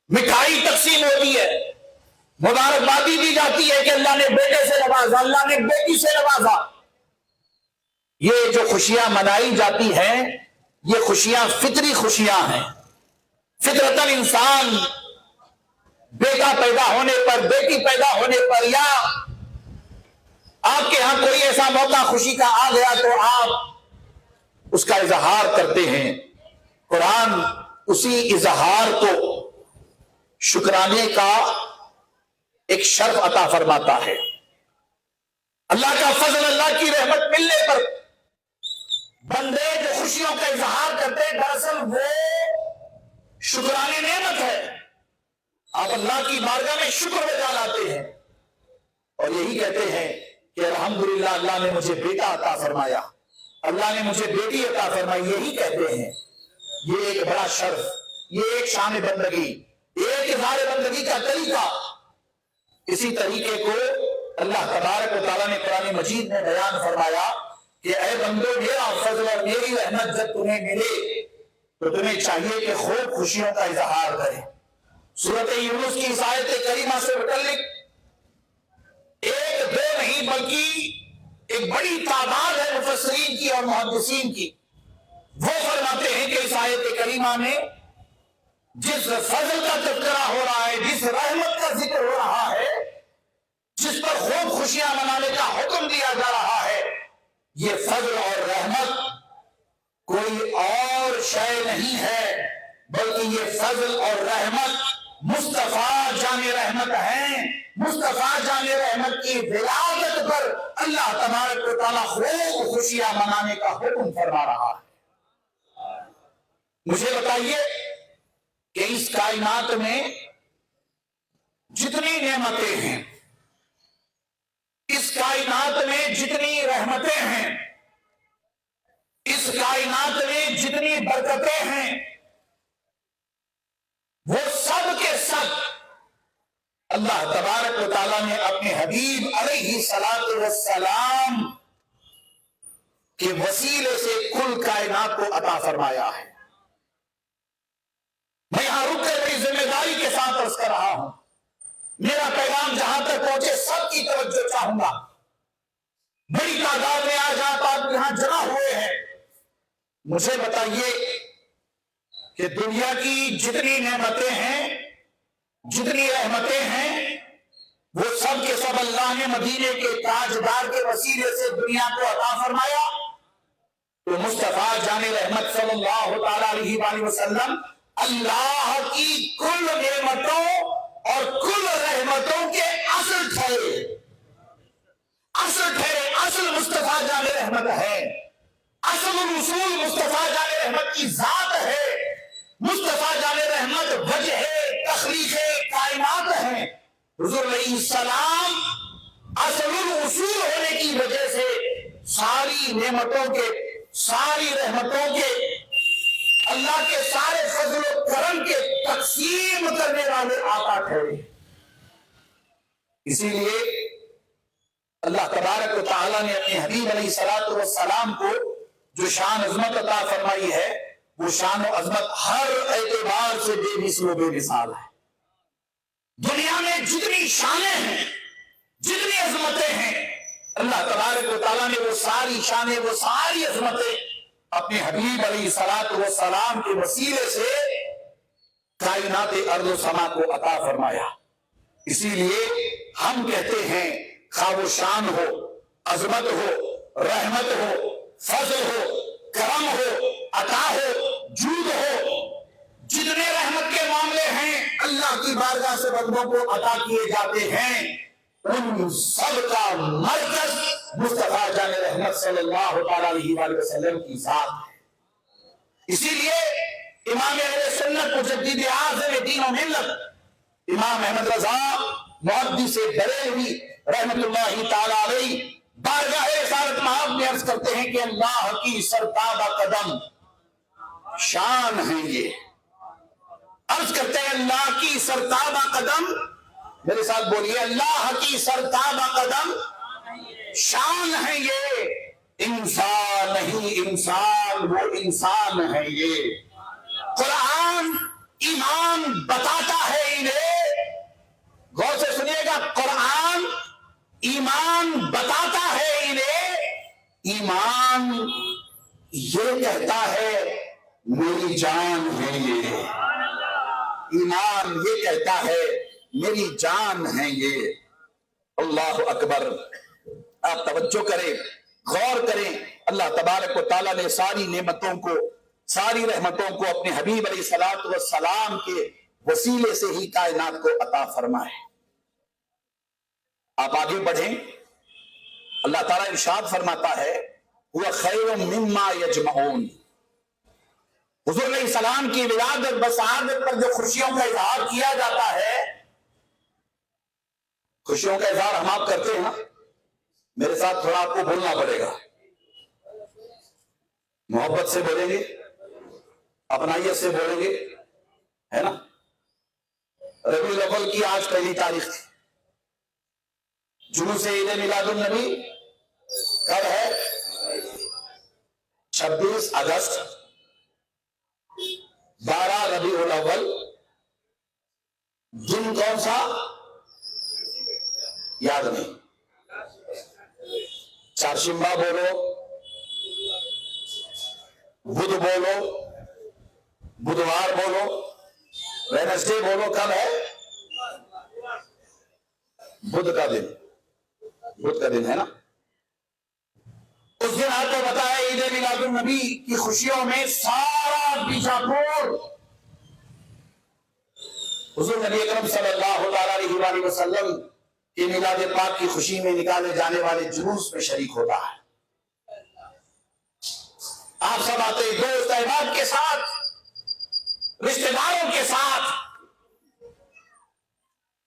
مٹھائی تقسیم ہوتی ہے، مبارکبادی دی جاتی ہے کہ اللہ نے بیٹے سے نوازا، اللہ نے بیٹی سے نوازا۔ یہ جو خوشیاں منائی جاتی ہیں، یہ خوشیاں فطری خوشیاں ہیں۔ فطرتاً انسان بیٹا پیدا ہونے پر، بیٹی پیدا ہونے پر، یا آپ کے ہاں کوئی ایسا موقع خوشی کا آ گیا تو آپ اس کا اظہار کرتے ہیں۔ قرآن اسی اظہار کو شکرانے کا ایک شرف عطا فرماتا ہے۔ اللہ کا فضل، اللہ کی رحمت ملنے پر بندے جو خوشیوں کا اظہار کرتے ہیں، دراصل وہ شکرانے نعمت ہے۔ آپ اللہ کی بارگاہ میں شکر بجا لاتے ہیں اور یہی کہتے ہیں کہ الحمدللہ اللہ نے مجھے بیٹا عطا فرمایا، اللہ نے مجھے بیٹی عطا فرمائی، یہی کہتے ہیں۔ یہ ایک بڑا شرف، یہ ایک شان بندگی، ایک اظہار بندگی کا طریقہ۔ اسی طریقے کو اللہ تبارک و تعالیٰ نے قرآن مجید میں بیان فرمایا کہ اے بندو، میرا فضل اور میری رحمت جب تمہیں ملے تو تمہیں چاہیے کہ خوب خوشیوں کا اظہار کریں۔ سورۃ یونس کی اس آیت کریمہ سے متعلق ایک دو نہیں بلکہ ایک بڑی تعداد ہے مفسرین کی اور محدثین کی، وہ فرماتے ہیں کہ اس آیت کریمہ میں جس فضل کا تذکرہ ہو رہا ہے، جس رحمت کا ذکر ہو رہا ہے، جس پر خوب خوشیاں منانے کا حکم دیا جا رہا ہے، یہ فضل اور رحمت کوئی اور شے نہیں ہے، بلکہ یہ فضل اور رحمت مصطفیٰ جان رحمت ہیں۔ مصطفیٰ جان رحمت کی ولادت پر اللہ تبارک و تعالیٰ خوب خوشیاں منانے کا حکم فرما رہا ہے۔ مجھے بتائیے کہ اس کائنات میں جتنی نعمتیں ہیں، اس کائنات میں جتنی رحمتیں ہیں، اس کائنات میں جتنی برکتیں ہیں، وہ سب کے سب اللہ تبارک و تعالیٰ نے اپنے حبیب علیہ الصلوۃ والسلام کے وسیلے سے کل کائنات کو عطا فرمایا ہے۔ میں یہاں رک کر بڑی ذمہ داری کے ساتھ عرض کر رہا ہوں، میرا پیغام جہاں تک پہنچے سب کی توجہ چاہوں گا۔ بڑی تعداد میں آج آپ یہاں جمع ہوئے ہیں، مجھے بتائیے کہ دنیا کی جتنی نعمتیں ہیں، جتنی رحمتیں ہیں، وہ سب کے سب اللہ نے مدینے کے تاجدار کے وسیلے سے دنیا کو عطا فرمایا۔ تو مصطفیٰ جان رحمت صلی اللہ تعالی علیہ وآلہ وسلم اللہ کی کل نعمتوں اور کل رحمتوں کے اصل ٹھہرے، اصل مصطفیٰ جان رحمت ہے، اصل رسول مصطفیٰ جان رحمت کی ذات ہے، مصطفیٰ جان رحمت وجہ تخلیق کائنات ہے۔ حضور علیہ السلام اصل الرسول ہونے کی وجہ سے ساری نعمتوں کے، ساری رحمتوں کے، اللہ کے سارے فضل و کرم کے تقسیم کرنے والے آقا ٹھہرے۔ اسی لیے اللہ تبارک و تعالیٰ نے اپنے حبیب علیہ الصلوۃ والسلام کو جو شان عظمت عطا فرمائی ہے، وہ شان و عظمت ہر اعتبار سے بے مثل و بے مثال ہے۔ دنیا میں جتنی شانیں ہیں، جتنی عظمتیں ہیں، اللہ تبارک و تعالیٰ نے وہ ساری شانیں، وہ ساری عظمتیں اپنے حبیب علیہ الصلوۃ والسلام کے وسیلے سے کائنات ارض و سما کو عطا فرمایا۔ اسی لیے ہم کہتے ہیں، خواہ وہ شان ہو، عظمت ہو، رحمت ہو، فضل ہو، کرم ہو، عطا ہو، جود ہو، جتنے رحمت کے معاملے ہیں اللہ کی بارگاہ سے بندوں کو عطا کیے جاتے ہیں، ان سب کا مرکز مصطفیٰ جان رحمت صلی اللہ تعالی علیہ وآلہ وسلم کی ذات ہے۔ اسی لیے امام اہل سنت مجدد اعظم دین و ملت امام احمد رضا محدث بریلوی رحمت اللہ تعالی علیہ بارگاہ رسالت مآب میں عرض کرتے ہیں کہ اللہ کی سرتابہ قدم شان ہے یہ، عرض کرتے ہیں اللہ کی سرتابہ قدم، میرے ساتھ بولیے، اللہ کی سرتابہ قدم شان ہے یہ، انسان نہیں انسان، وہ انسان ہے یہ۔ قرآن ایمان بتاتا ہے انہیں، غور سے سنیے گا، قرآن ایمان بتاتا ہے انہیں، ایمان یہ کہتا ہے میری جان ہے یہ، ایمان یہ کہتا ہے میری جان ہے یہ۔ اللہ اکبر، آپ توجہ کریں، غور کریں، اللہ تبارک و تعالیٰ نے ساری نعمتوں کو، ساری رحمتوں کو اپنے حبیب علیہ الصلوۃ والسلام کے وسیلے سے ہی کائنات کو عطا فرمائے۔ آپ آگے بڑھیں، اللہ تعالیٰ ارشاد فرماتا ہے وہ خیر مما یجمعون، حضور علیہ السلام کی ولادت بسعادت پر جو خوشیوں کا اظہار کیا جاتا ہے، خوشیوں کا اظہار ہم آپ کرتے ہیں نا، میرے ساتھ تھوڑا آپ کو بولنا پڑے گا، محبت سے بولیں گے، اپنائیت سے بولیں گے، ہے نا۔ ربیع الاول کی آج پہلی تاریخ تھی، جلوس عید میلاد النبی کب ہے؟ 26 اگست، 12 ربیع الاول، دن کون سا یاد نہیں، چارشنبہ بولو، بدھ بولو، بدھوار بولو، ویڈنسڈے بولو، کب ہے؟ بدھ کا دن، بدھ کا دن ہے نا۔ اس دن آپ کو بتایا عید میلاد النبی کی خوشیوں میں سارا بیجاپور حضور نبی اکرم صلی اللہ علیہ وآلہ وسلم کے میلاد پاک کی خوشی میں نکالے جانے والے جلوس میں شریک ہوتا ہے۔ آپ سب آتے، دوست احباب کے ساتھ، رشتہ داروں کے ساتھ،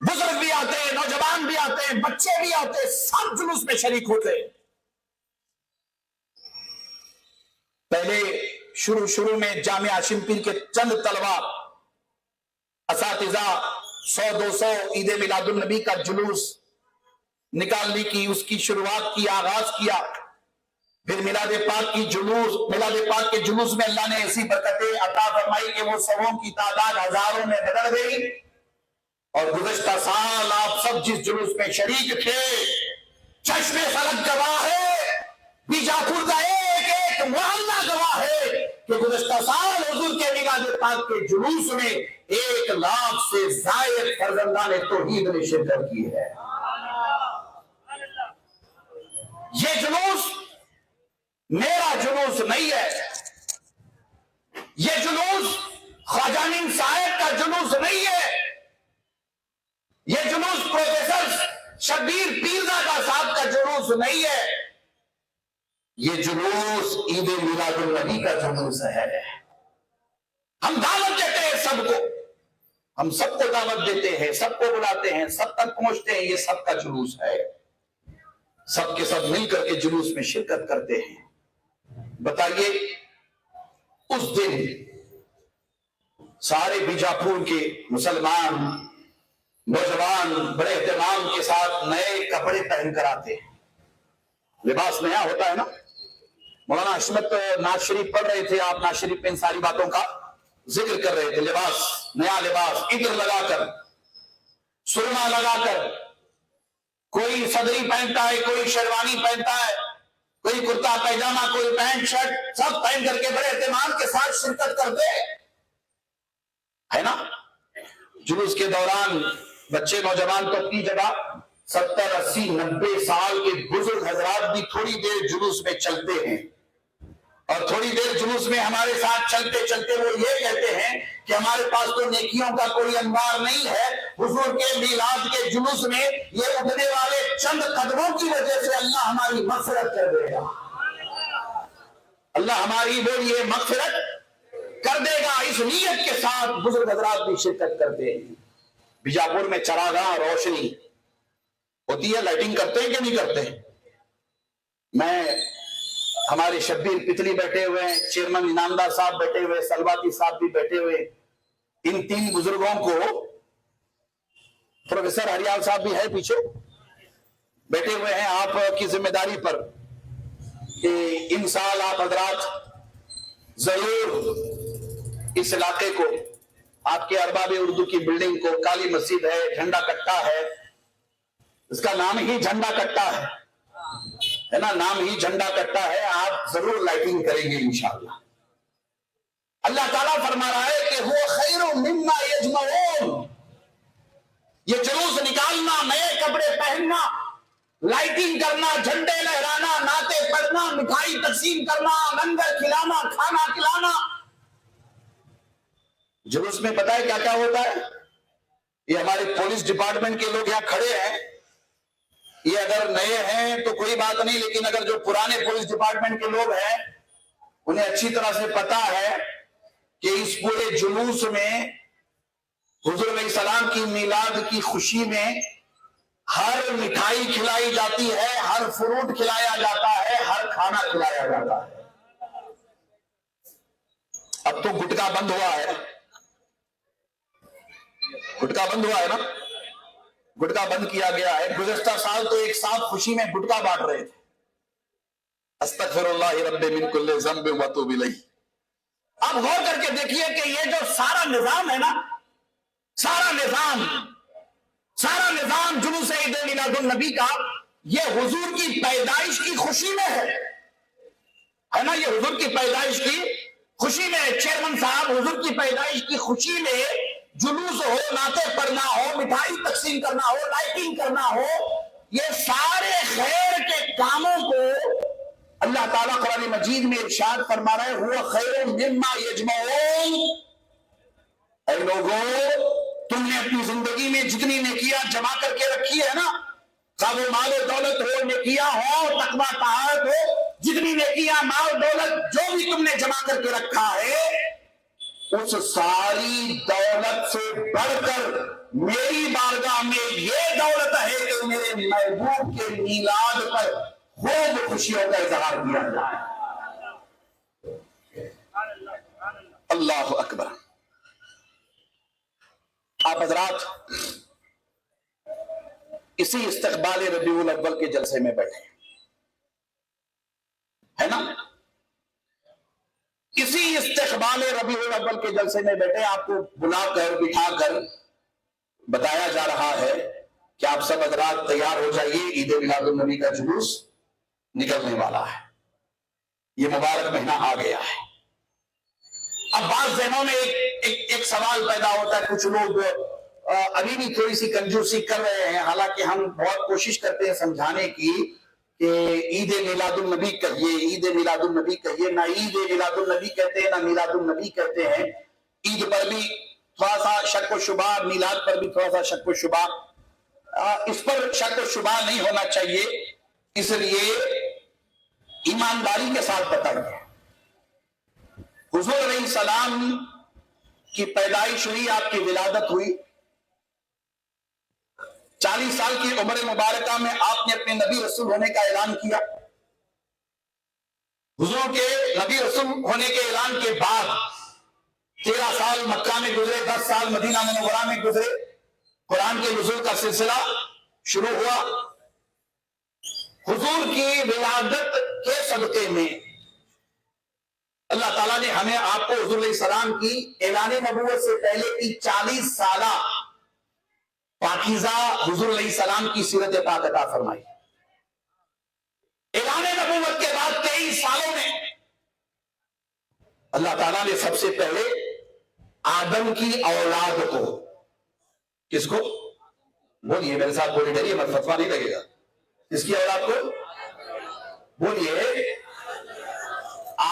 بزرگ بھی آتے ہیں، نوجوان بھی آتے ہیں، بچے بھی آتے ہیں، سب جلوس میں شریک ہوتے ہیں۔ پہلے شروع میں جامع ہاشم پیر کے چند طلبہ اساتذہ 100-200 عید میلاد النبی کا جلوس نکالنے کی، اس کی شروعات کی، آغاز کیا۔ پھر میلاد پاک کے جلوس میں اللہ نے ایسی برکتیں عطا فرمائی کہ وہ سووں کی تعداد ہزاروں میں بدل گئی، اور گزشتہ سال آپ سب جس جلوس میں شریک تھے، چشم فلک گواہ ہے، بیجاپور کا ایک ایک محلہ گواہ ہے کہ گزشتہ سال حضور کے میلاد پاک کے جلوس میں 1 لاکھ سے زائد فرزندان توحید نے شرکت کی ہے۔ یہ جلوس میرا جلوس نہیں ہے، یہ جلوس خواجہ امین صاحب کا جلوس نہیں ہے، یہ جلوس پروفیسر شبیر پیرزادہ صاحب کا جلوس نہیں ہے، یہ جلوس عید میلاد النبی کا جلوس ہے۔ ہم دعوت دیتے ہیں سب کو، ہم سب کو دعوت دیتے ہیں، سب کو بلاتے ہیں، سب تک پہنچتے ہیں، یہ سب کا جلوس ہے، سب کے سب مل کر کے جلوس میں شرکت کرتے ہیں۔ بتائیے اس دن سارے بیجاپور کے مسلمان نوجوان بڑے اہتمام کے ساتھ نئے کپڑے پہن کر آتے ہیں، لباس نیا ہوتا ہے نا۔ مولانا حشمت ناز شریف پڑھ رہے تھے، آپ ناز شریف میں ان ساری باتوں کا ذکر کر رہے تھے، لباس، نیا لباس، عطر لگا کر، سرما لگا کر، کوئی صدری پہنتا ہے، کوئی شیروانی پہنتا ہے، کوئی کرتا پیجامہ، کوئی پینٹ شرٹ، سب پہن کر کے بڑے اہتمام کے ساتھ شرکت کرتے ہے نا۔ جلوس کے دوران بچے نوجوان تو اپنی جگہ، 70 80 90 سال کے بزرگ حضرات بھی تھوڑی دیر جلوس میں چلتے ہیں، اور تھوڑی دیر جلوس میں ہمارے ساتھ چلتے چلتے وہ یہ کہتے ہیں کہ ہمارے پاس تو نیکیوں کا کوئی انوار نہیں ہے، حضور کے میلاد کے جلوس میں یہ اٹھنے والے چند قدموں کی وجہ سے اللہ ہماری مغفرت کر دے گا، اللہ ہماری بولیے مغفرت کر دے گا۔ اس نیت کے ساتھ بزرگ حضرات بھی شرکت کرتے ہیں۔ بیجاپور میں چراغاں روشنی ہوتی ہے، لائٹنگ کرتے ہیں کہ نہیں کرتے؟ میں ہمارے شبیر پتلی بیٹھے ہوئے ہیں، چیئرمین انعامدار صاحب بیٹھے ہوئے، سلواتی صاحب بھی بیٹھے ہوئے، ان تین بزرگوں کو، پروفیسر ہریال صاحب بھی ہے پیچھے بیٹھے ہوئے ہیں، آپ کی ذمہ داری پر کہ ان سال آپ حضرات ضرور اس علاقے کو، آپ کے ارباب اردو کی بلڈنگ کو، کالی مسجد ہے، جھنڈا کٹا ہے، اس کا نام ہی جھنڈا کٹا ہے نا، نام ہی جھنڈا کٹا ہے، آپ ضرور لائٹنگ کریں گے انشاءاللہ۔ اللہ تعالیٰ فرما رہا ہے کہ وہ خیر مما یجمعون، یہ جلوس نکالنا، نئے کپڑے پہننا، لائٹنگ کرنا، جھنڈے لہرانا، نعتیں پڑھنا، مٹھائی تقسیم کرنا، لنگر کھلانا، کھانا کھلانا، جلوس میں پتہ ہے کیا کیا ہوتا ہے؟ یہ ہمارے پولیس ڈپارٹمنٹ کے لوگ یہاں کھڑے ہیں، یہ اگر نئے ہیں تو کوئی بات نہیں، لیکن اگر جو پرانے پولیس ڈپارٹمنٹ کے لوگ ہیں انہیں اچھی طرح سے پتا ہے کہ اس پورے جلوس میں حضور علیہ السلام کی میلاد کی خوشی میں ہر مٹھائی کھلائی جاتی ہے، ہر فروٹ کھلایا جاتا ہے، ہر کھانا کھلایا جاتا ہے۔ اب تو گٹکا بند ہوا ہے، گٹکا بند ہوا ہے نا، گٹکا بند کیا گیا ہے۔ گزشتہ سال تو ایک ساتھ خوشی میں گٹکا بانٹ رہے تھے، استغفر اللہ رب من کل ذنب واتوب الیہ۔ اب غور کر کے دیکھیے کہ یہ جو سارا نظام ہے نا، سارا نظام جلوس عید میلاد النبی کا، یہ حضور کی پیدائش کی خوشی میں ہے نا، یہ حضور کی پیدائش کی خوشی میں۔ چیئرمین صاحب، حضور کی پیدائش کی خوشی میں جلوس ہو، نعتیں پڑھنا ہو، مٹھائی تقسیم کرنا ہو، لائٹنگ کرنا ہو، یہ سارے خیر کے کاموں کو اللہ تعالیٰ قرآن مجید میں ارشاد فرما رہا ہے، ہوا خیر مما یجمعون۔ اے لوگوں، تم نے اپنی زندگی میں جتنی نیکیاں جمع کر کے رکھی ہے نا، خواہ وہ مال و دولت ہو، نیکیاں ہو، تقویٰ طاعت ہو، جتنی نیکیاں، مال دولت جو بھی تم نے جمع کر کے رکھا ہے، اس ساری دولت سے بڑھ کر میری بارگاہ میں یہ دولت ہے کہ میرے محبوب کے میلاد پر خوب خوشیوں کا اظہار کیا جائے۔ اللہ اکبر۔ آپ حضرات اسی استقبال ربیع الاول کے جلسے میں بیٹھے ہے نا، اسی استقبال ربیع الاول کے جلسے میں بیٹھے، آپ کو بلا کر بٹھا کر بتایا جا رہا ہے کہ آپ سب حضرات تیار ہو جائیے، عید میلاد النبی کا جلوس نکلنے والا ہے، یہ مبارک مہینہ آ گیا ہے۔ اب بعض ذہنوں میں ایک سوال پیدا ہوتا ہے، کچھ لوگ ابھی بھی تھوڑی سی کنجوسی کر رہے ہیں، حالانکہ ہم بہت کوشش کرتے ہیں سمجھانے کی کہ عید میلاد النبی کہیے، عید میلاد النبی کہیے، نہ عید میلاد النبی کہتے ہیں نہ میلاد النبی کہتے ہیں۔ عید پر بھی تھوڑا سا شک و شبہ، میلاد پر بھی تھوڑا سا شک و شبہ، اس پر شک و شبہ نہیں ہونا چاہیے، اس لیے ایمانداری کے ساتھ بتائیے، حضور علیہ السلام کی پیدائش ہوئی، آپ کی ولادت ہوئی، 40 سال کی عمر مبارکہ میں آپ نے اپنے نبی رسول ہونے کا اعلان کیا۔ حضور کے نبی رسول ہونے کے اعلان کے بعد 13 سال مکہ میں گزرے، 10 سال مدینہ منورہ میں گزرے، قرآن کے نزول کا سلسلہ شروع ہوا۔ حضور کی ولادت کے صدقے میں اللہ تعالیٰ نے ہمیں آپ کو حضور علیہ السلام کی اعلان نبوت سے پہلے کی 40 سالہ پاکیزہ حضور علیہ السلام کی سیرت پاک عطا فرمائی۔ اعلان نبوت کے بعد 23 سالوں میں اللہ تعالیٰ نے سب سے پہلے آدم کی اولاد کو، کس کو؟ بولیے میرے ساتھ، بولیے، ڈریے مت، فتویٰ نہیں لگے گا۔ کس کی اولاد کو؟ بولیے،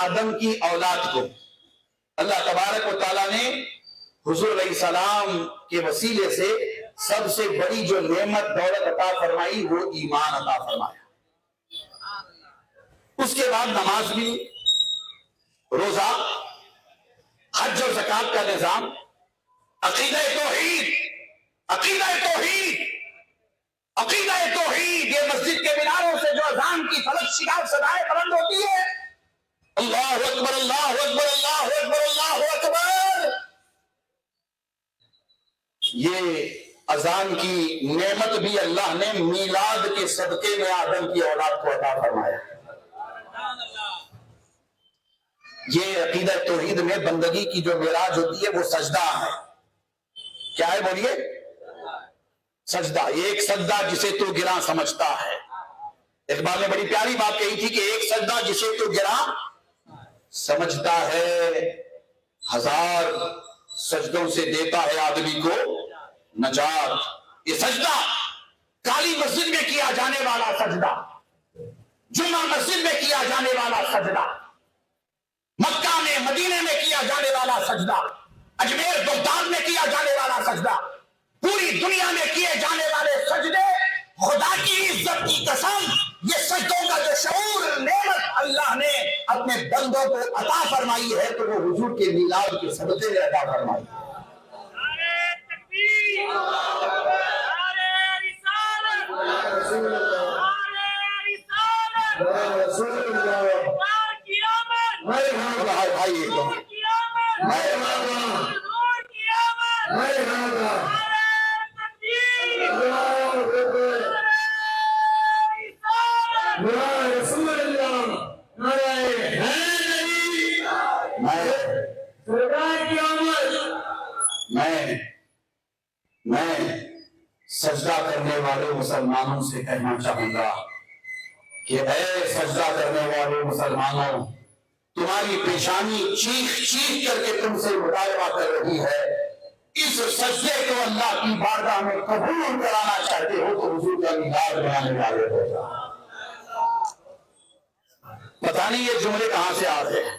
آدم کی اولاد کو اللہ تبارک و تعالیٰ نے حضور علیہ السلام کے وسیلے سے سب سے بڑی جو نعمت دولت عطا فرمائی وہ ایمان عطا فرمایا. اس کے بعد نماز بھی، روزہ، حج اور زکات کا نظام، عقیدہ توحید، عقیدہ توحید، عقیدہ توحید. یہ مسجد کے میناروں سے جو اذان کی فلک شگاف صدائیں بلند ہوتی ہے، اللہ اکبر اللہ اکبر اللہ اکبر اللہ اکبر، یہ اذان کی نعمت بھی اللہ نے میلاد کے صدقے میں آدم کی اولاد کو عطا فرمایا. یہ عقیدہ توحید میں بندگی کی جو معراج ہوتی ہے وہ سجدہ ہے. کیا ہے بولیے؟ سجدہ. ایک سجدہ جسے تو گراں سمجھتا ہے. اقبال نے بڑی پیاری بات کہی تھی کہ ایک سجدہ جسے تو گراں سمجھتا ہے، ہزار سجدوں سے دیتا ہے آدمی کو نجات. یہ سجدہ کالی مسجد میں کیا جانے والا سجدہ، جمعہ مسجد میں کیا جانے والا سجدہ، مکہ میں مدینے میں کیا جانے والا سجدہ، اجمیر بغداد میں کیا جانے والا سجدہ، پوری دنیا میں کیے جانے والے سجدے، خدا کی عزت کی قسم یہ سجدوں کا جو شعور نعمت اللہ نے اپنے بندوں کو عطا فرمائی ہے تو وہ حضور کے میلاد کے صدقے میں عطا فرمائی. میں سجدہ کرنے والے مسلمانوں سے کہنا چاہوں گا کہ اے سجدہ کرنے والے مسلمانوں، تمہاری پیشانی چیخ چیخ کر کے تم سے مطالبہ کر رہی ہے. اس سجدے کو اللہ کی بارگاہ میں قبول کرانا چاہتے ہو تو حضور کا میلاد بنانے والے ہو جاؤ. پتہ نہیں یہ جملے کہاں سے آ رہے ہیں،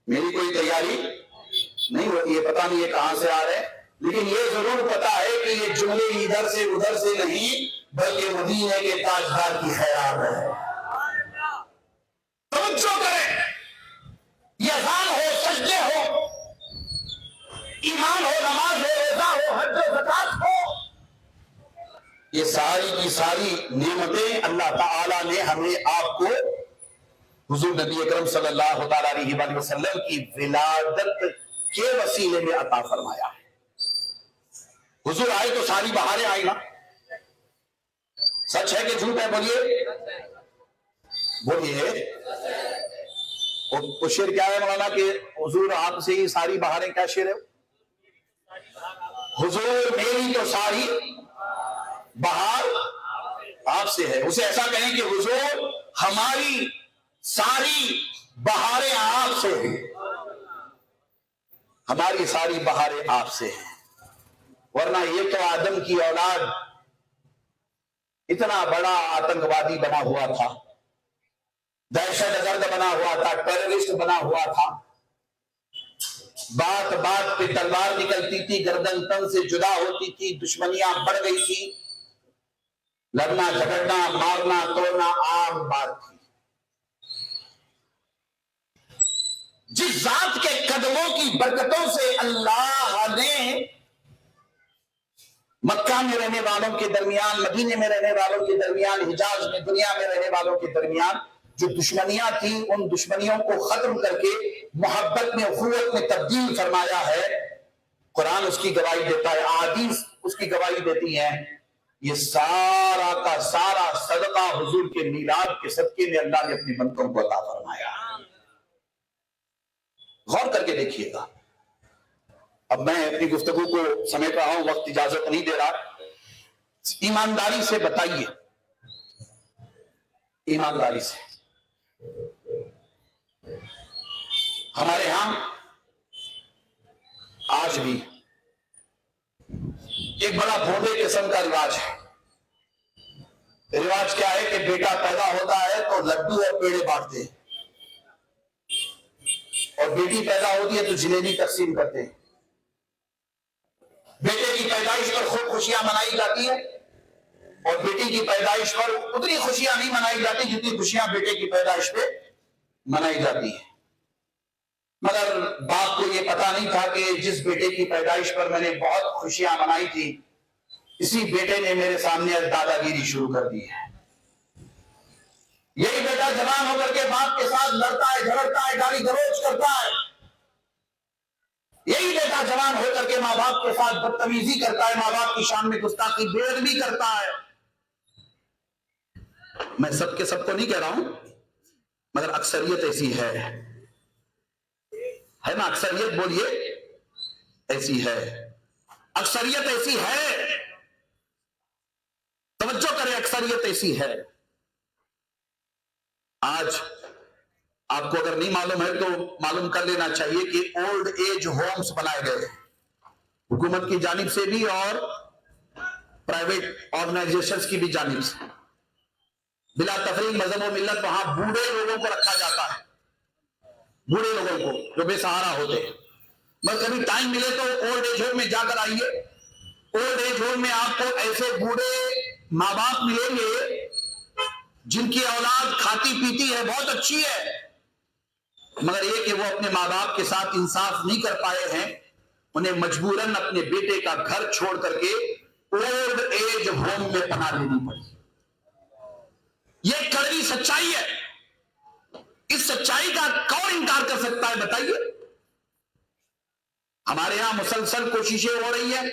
میری کوئی تیاری نہیں ہوتی ہے، پتہ نہیں یہ کہاں سے آ رہے ہیں، لیکن یہ ضرور پتا ہے کہ یہ جملے ادھر سے ادھر سے نہیں بلکہ مدینے کے تاجدار کی خیرات ہے. توجہ کریں، یہ اذان ہو، سجدے ہو، ایمان ہو، نماز ہو، روزہ ہو، حج و زکات ہو، یہ ساری کی ساری نعمتیں اللہ تعالی نے ہمیں آپ کو حضور نبی اکرم صلی اللہ تعالی علیہ وسلم کی ولادت کے وسیلے میں عطا فرمایا ہے. حضور آئے تو ساری بہاریں آئی نا، سچ ہے کہ جھوٹ ہے؟ بولیے بولیے. وہ شعر کیا ہے مولانا کہ حضور آپ سے ہی ساری بہاریں، کیا شعر ہے؟ حضور میری تو ساری بہار آپ سے ہے. اسے ایسا کہیں کہ حضور ہماری ساری بہاریں آپ سے ہیں، ہماری ساری بہاریں آپ سے ہیں. ورنہ یہ تو آدم کی اولاد اتنا بڑا آتنکوادی بنا ہوا تھا، دہشت گرد بنا ہوا تھا، ٹیررسٹ بنا ہوا تھا. بات بات پہ تلوار نکلتی تھی، گردن تن سے جدا ہوتی تھی، دشمنیاں بڑھ گئی تھی، لڑنا جھگڑنا مارنا توڑنا عام بات تھی. جس ذات کے قدموں کی برکتوں سے اللہ نے مکہ میں رہنے والوں کے درمیان، مدینے میں رہنے والوں کے درمیان، حجاز میں دنیا میں رہنے والوں کے درمیان جو دشمنیاں تھیں ان دشمنیوں کو ختم کر کے محبت میں، اخوت میں تبدیل فرمایا ہے. قرآن اس کی گواہی دیتا ہے، احادیث اس کی گواہی دیتی ہیں. یہ سارا کا سارا صدقہ حضور کے میلاد کے صدقے میں اللہ نے اپنے بندوں کو عطا فرمایا. غور کر کے دیکھیے گا. اب میں اپنی گفتگو کو سمیٹ رہا ہوں، وقت اجازت نہیں دے رہا. ایمانداری سے بتائیے، ایمانداری سے ہمارے ہاں آج بھی ایک بڑا بھونڈے قسم کا رواج ہے. رواج کیا ہے کہ بیٹا پیدا ہوتا ہے تو لڈو اور پیڑے بانٹتے ہیں. اور بیٹی پیدا ہوتی ہے تو جلیبی تقسیم کرتے ہیں. بیٹے کی پیدائش پر خوب خوشیاں منائی جاتی ہے اور بیٹی کی پیدائش پر اتنی خوشیاں نہیں منائی جاتی جتنی خوشیاں بیٹے کی پیدائش پہ منائی جاتی ہیں. مگر باپ کو یہ پتا نہیں تھا کہ جس بیٹے کی پیدائش پر میں نے بہت خوشیاں منائی تھی اسی بیٹے نے میرے سامنے دادا گیری شروع کر دی ہے. یہی بیٹا جوان ہو کر کے باپ کے ساتھ لڑتا ہے, جھگڑتا ہے, گالی گلوچ کرتا ہے. یہی بیٹا جوان ہو کر کے ماں باپ کے ساتھ بدتمیزی کرتا ہے, ماں باپ کی شان میں گستاخی بے ادبی کرتا ہے. میں سب کے سب کو نہیں کہہ رہا ہوں مگر اکثریت ایسی ہے نا, اکثریت بولیے ایسی ہے, اکثریت ایسی ہے, توجہ کریں, اکثریت ایسی ہے. آج آپ کو اگر نہیں معلوم ہے تو معلوم کر لینا چاہیے کہ اولڈ ایج ہومز بنائے گئے حکومت کی جانب سے بھی اور پرائیویٹ آرگنائزیشنز کی بھی جانب سے. بلا تفریق مذہب و ملت وہاں بوڑھے لوگوں کو رکھا جاتا ہے, بوڑھے لوگوں کو جو بے سہارا ہوتے ہیں. بس کبھی ٹائم ملے تو اولڈ ایج ہوم میں جا کر آئیے. اولڈ ایج ہوم میں آپ کو ایسے بوڑھے ماں باپ ملیں گے جن کی اولاد کھاتی پیتی ہے, بہت اچھی ہے, مگر یہ کہ وہ اپنے ماں باپ کے ساتھ انصاف نہیں کر پائے ہیں, انہیں مجبوراً اپنے بیٹے کا گھر چھوڑ کر کے اولڈ ایج ہوم میں پناہ لینی پڑی. یہ کڑوی سچائی ہے. اس سچائی کا کون انکار کر سکتا ہے بتائیے. ہمارے یہاں مسلسل کوششیں ہو رہی ہیں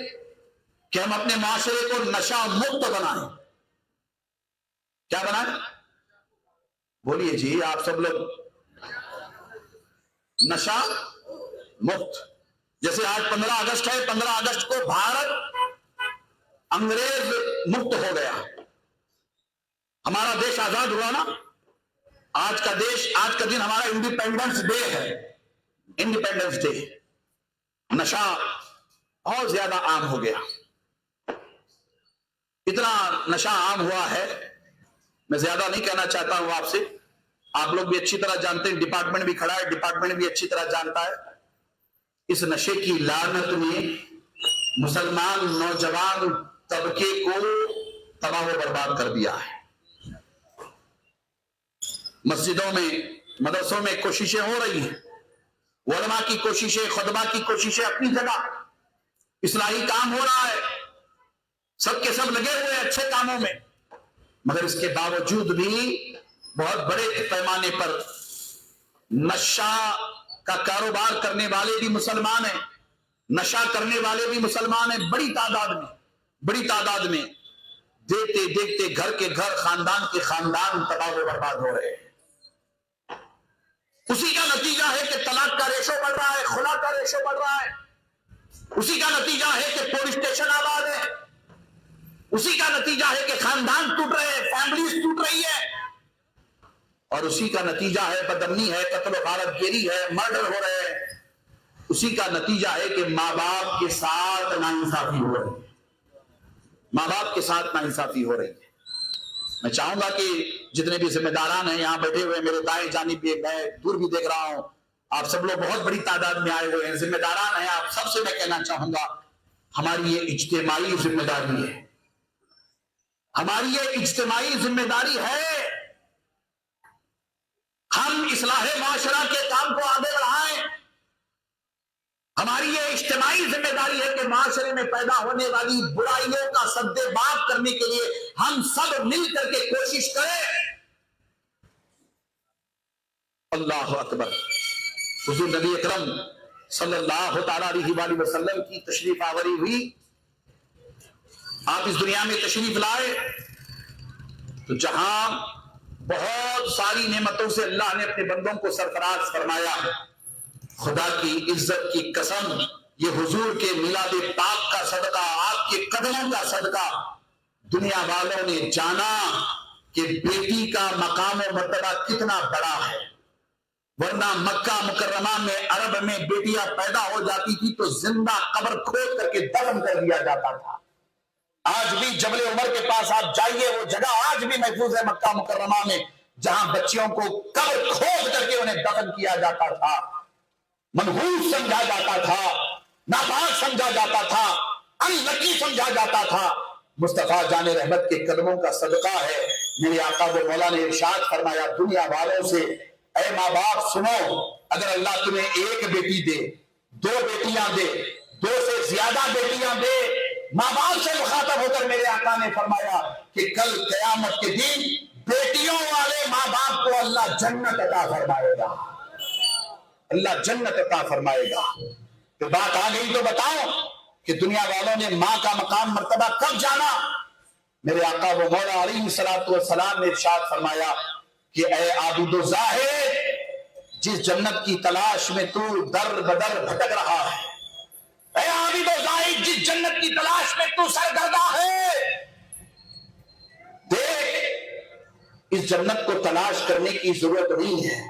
کہ ہم اپنے معاشرے کو نشہ مکت بنائیں. کیا بنائیں؟ بولیے جی آپ سب لوگ. نشہ مکت. جیسے آج 15 اگست ہے, 15 اگست کو بھارت انگریز مکت ہو گیا, ہمارا دیش آزاد ہوا نا. آج کا دن ہمارا انڈیپینڈنس ڈے ہے, انڈیپینڈنس ڈے. نشہ بہت زیادہ عام ہو گیا, اتنا نشہ عام ہوا ہے, میں زیادہ نہیں کہنا چاہتا ہوں آپ سے. آپ لوگ بھی اچھی طرح جانتے ہیں, ڈپارٹمنٹ بھی کھڑا ہے, ڈپارٹمنٹ بھی اچھی طرح جانتا ہے. اس نشے کی لعنت نے مسلمان نوجوان طبقے کو تباہ و برباد کر دیا ہے. مسجدوں میں, مدرسوں میں کوششیں ہو رہی ہیں, علماء کی کوششیں, خطبہ کی کوششیں اپنی جگہ, اصلاحی کام ہو رہا ہے, سب کے سب لگے ہوئے اچھے کاموں میں, مگر اس کے باوجود بھی بہت بڑے پیمانے پر نشہ کا کاروبار کرنے والے بھی مسلمان ہیں, نشہ کرنے والے بھی مسلمان ہیں. بڑی تعداد میں دیکھتے دیکھتے گھر کے گھر, خاندان کے خاندان تباہ و برباد ہو رہے ہیں. اسی کا نتیجہ ہے کہ طلاق کا ریشو بڑھ رہا ہے, خلا کا ریشو بڑھ رہا ہے. اسی کا نتیجہ ہے کہ پولیس اسٹیشن آباد ہے. اسی کا نتیجہ ہے کہ خاندان ٹوٹ رہے ہیں, فیملیز ٹوٹ رہی ہے. اور اسی کا نتیجہ ہے بدامنی ہے, قتل و غارت گیری ہے, مرڈر ہو رہے ہیں. اسی کا نتیجہ ہے کہ ماں باپ کے ساتھ ناانصافی ہو رہی ہے, ماں باپ کے ساتھ ناانصافی ہو رہی ہے. میں چاہوں گا کہ جتنے بھی ذمہ داران ہیں یہاں بیٹھے ہوئے, میرے دائیں جانب بھی, میں دور بھی دیکھ رہا ہوں, آپ سب لوگ بہت بڑی تعداد میں آئے ہوئے ہیں, ذمہ داران ہیں. آپ سب سے میں کہنا چاہوں گا ہماری یہ اجتماعی ذمہ داری ہے, ہماری یہ اجتماعی ذمہ داری ہے. ہم اصلاح معاشرہ کے کام کو آگے بڑھائیں. ہماری یہ اجتماعی ذمہ داری ہے کہ معاشرے میں پیدا ہونے والی برائیوں کا سد باب کرنے کے لیے ہم سب مل کر کے کوشش کریں. اللہ اکبر. حضور نبی اکرم صلی اللہ تعالی علیہ وآلہ وسلم کی تشریف آوری ہوئی, آپ اس دنیا میں تشریف لائے تو جہاں بہت ساری نعمتوں سے اللہ نے اپنے بندوں کو سرفراز فرمایا, خدا کی عزت کی قسم یہ حضور کے میلاد پاک کا صدقہ, آپ کے قدموں کا صدقہ, دنیا والوں نے جانا کہ بیٹی کا مقام و مرتبہ کتنا بڑا ہے. ورنہ مکہ مکرمہ میں, عرب میں بیٹیاں پیدا ہو جاتی تھی تو زندہ قبر کھود کر کے دفن کر دیا جاتا تھا. آج بھی جبل عمر کے پاس آپ جائیے, وہ جگہ آج بھی محفوظ ہے مکہ مکرمہ میں جہاں بچیوں کو قبر کھود کر کے انہیں دفن کیا جاتا تھا. منحوس سمجھا جاتا تھا، ناپاک سمجھا جاتا تھا، انلکی سمجھا جاتا تھا، مصطفیٰ جان رحمت کے قدموں کا صدقہ ہے میرے آقا و مولا نے ارشاد فرمایا دنیا والوں سے، اے ماں باپ سنو، اگر اللہ تمہیں ایک بیٹی دے، 2 بیٹیاں دے، 2 سے زیادہ بیٹیاں دے، ماں باپ سے مخاطب ہو کر میرے آقا نے فرمایا کہ کل قیامت کے دن بیٹیوں والے ماں باپ کو اللہ جنت عطا فرمائے گا، اللہ جنت عطا فرمائے گا۔ تو بات آ گئی تو بتاؤ کہ دنیا والوں نے ماں کا مقام مرتبہ کب جانا؟ میرے آقا و مولا علیہ الصلوۃ والسلام نے ارشاد فرمایا کہ اے عابد و زاہد، جس جنت کی تلاش میں تو در بدر بھٹک رہا ہے، اے عابد و زاہد، جس جنت کی تلاش میں تو سرگردہ ہے، دیکھ اس جنت کو تلاش کرنے کی ضرورت نہیں ہے،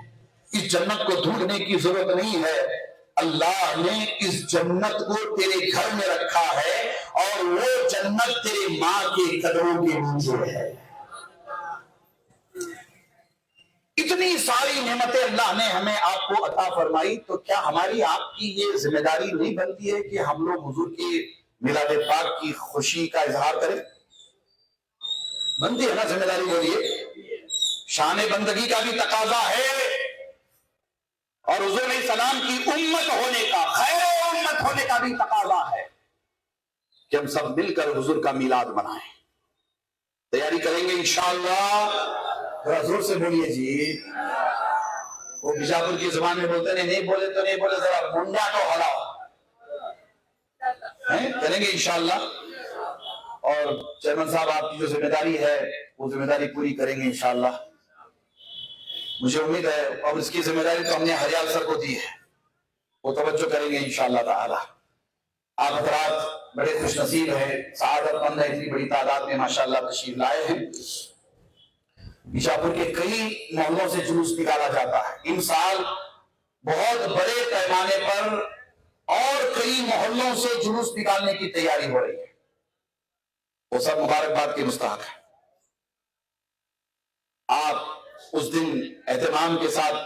اس جنت کو ڈھونڈنے کی ضرورت نہیں ہے، اللہ نے اس جنت کو تیرے گھر میں رکھا ہے اور وہ جنت تیرے ماں کے قدموں کے نیچے ہے۔ اتنی ساری نعمتیں اللہ نے ہمیں آپ کو عطا فرمائی، تو کیا ہماری آپ کی یہ ذمہ داری نہیں بنتی ہے کہ ہم لوگ حضور کے میلاد پاک کی خوشی کا اظہار کریں؟ بنتی ہے نا ذمہ داری؟ بولیے، شان بندگی کا بھی تقاضا ہے اور حضور علیہ السلام کی امت ہونے کا، خیر امت ہونے کا بھی تقاضا ہے کہ ہم سب مل کر حضور کا میلاد منائیں۔ تیاری کریں گے انشاءاللہ؟ حضور سے بولیے جی، وہ بیجاپور کی زبان میں بولتے نہیں بولے تو نہیں بولے، ذرا منڈا تو ہلاؤ، کریں گے انشاءاللہ۔ اور چیئرمین صاحب آپ کی جو ذمہ داری ہے وہ ذمہ داری پوری کریں گے انشاءاللہ، مجھے امید ہے، اور اس کی ذمہ داری تو ہم نے حریال سر کو دی ہے، وہ توجہ کریں گے انشاءاللہ تعالی۔ آپ حضرات بڑے خوش نصیب ہیں، سعادت مند ہیں، اتنی بڑی تعداد میں ماشاءاللہ تشریف لائے ہیں۔ بیجاپور کے کئی محلوں سے جلوس نکالا جاتا ہے، ان سال بہت بڑے پیمانے پر اور کئی محلوں سے جلوس نکالنے کی تیاری ہو رہی ہے، وہ سب مبارکباد کے مستحق ہیں۔ آپ اس دن اہتمام کے ساتھ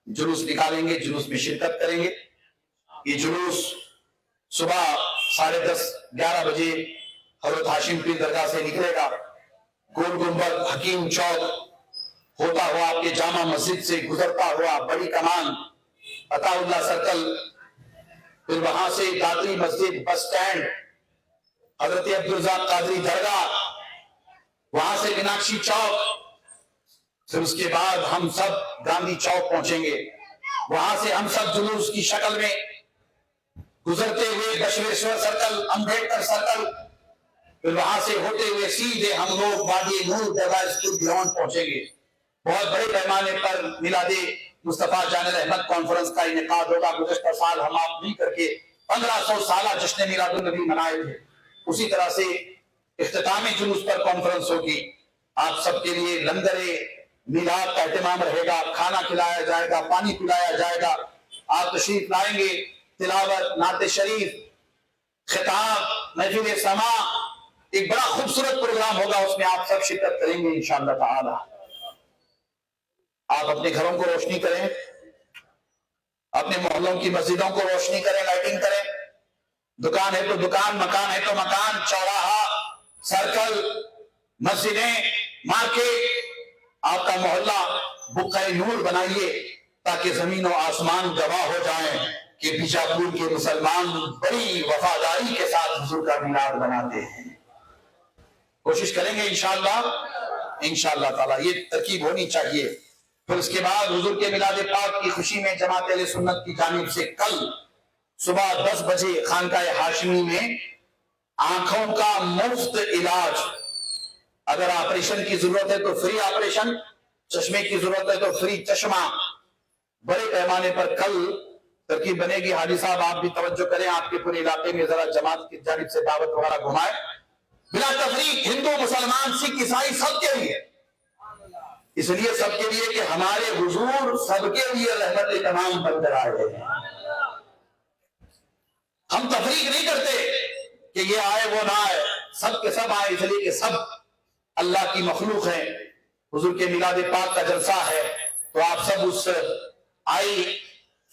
جلوس نکالیں گے، جلوس میں شرکت کریں گے۔ یہ جلوس صبح 10:30 11 بجے حضرت ہاشم پیر درگاہ سے نکلے گا، گول گنبد حکیم چوک ہوتا ہوا آپ کے جامع مسجد سے گزرتا ہوا بڑی کمان عطا اللہ سرکل، پھر وہاں سے دادری مسجد، بس سٹینڈ، حضرت عبدالرزاق قادری درگاہ، وہاں سے میناکشی چوک، پھر اس کے بعد ہم سب گاندھی چوک پہنچیں گے، وہاں سے ہم سب جلوس کی شکل میں گزرتے ہوئے بشویشور سرکل، امبیڈکر سرکل، پھر وہاں سے ہوتے ہوئے سیدھے ہم لوگ وادی نور درگاہ اسکول گراؤنڈ پہنچیں گے۔ بہت بڑے پیمانے پر میلاد مصطفیٰ جان رحمت کانفرنس کا انعقاد ہوگا۔ گزشتہ سال ہم آپ مل کر کے 1500 سالہ جشن میلاد النبی منائے تھے، اسی طرح سے اختتامی جلوس پر کانفرنس ہوگی۔ آپ سب کے لیے لنگر میلاد کا اہتمام رہے گا، کھانا کھلایا جائے گا، پانی پلایا جائے گا، آپ تشریف لائیں گے، تلاوت، نعت شریف، خطاب، محفل سماع، ایک بڑا خوبصورت پروگرام ہوگا، اس میں آپ سب شرکت کریں گے انشاءاللہ تعالی۔ آپ اپنے گھروں کو روشنی کریں، اپنے محلوں کی مسجدوں کو روشنی کریں، لائٹنگ کریں، دکان ہے تو دکان، مکان ہے تو مکان، چوراہا، سرکل، مسجدیں، مارکیٹ، آپ کا محلہ بقعہ نور بنائیے تاکہ زمین و آسمان گواہ ہو جائیں کہ بیجاپور کے مسلمان بڑی وفاداری کے ساتھ حضور کا میلاد مناتے ہیں۔ کوشش کریں گے انشاءاللہ تعالی، یہ ترکیب ہونی چاہیے۔ پھر اس کے بعد حضور کے میلاد پاک کی خوشی میں جماعت اہل سنت کی جانب سے کل صبح 10 بجے خانقاہ ہاشمی میں آنکھوں کا مفت علاج، اگر آپریشن کی ضرورت ہے تو فری آپریشن، چشمے کی ضرورت ہے تو فری چشمہ، بڑے پیمانے پر کل ترکیب بنے گی۔ حاجی صاحب آپ بھی توجہ کریں، آپ کے پورے علاقے میں ذرا جماعت کی جانب سے دعوت وغیرہ گھمائیں، بلا تفریق، ہندو مسلمان سکھ عیسائی سب کے لیے، اس لیے سب کے لیے کہ ہمارے حضور سب کے لیے رحمت تمام بن کر آئے ہیں۔ ہم تفریق نہیں کرتے کہ یہ آئے وہ نہ آئے، سب کے سب آئے، اس لیے کہ سب اللہ کی مخلوق ہیں، حضور کے میلاد پاک کا جلسہ ہے، تو آپ سب اس آئی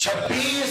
26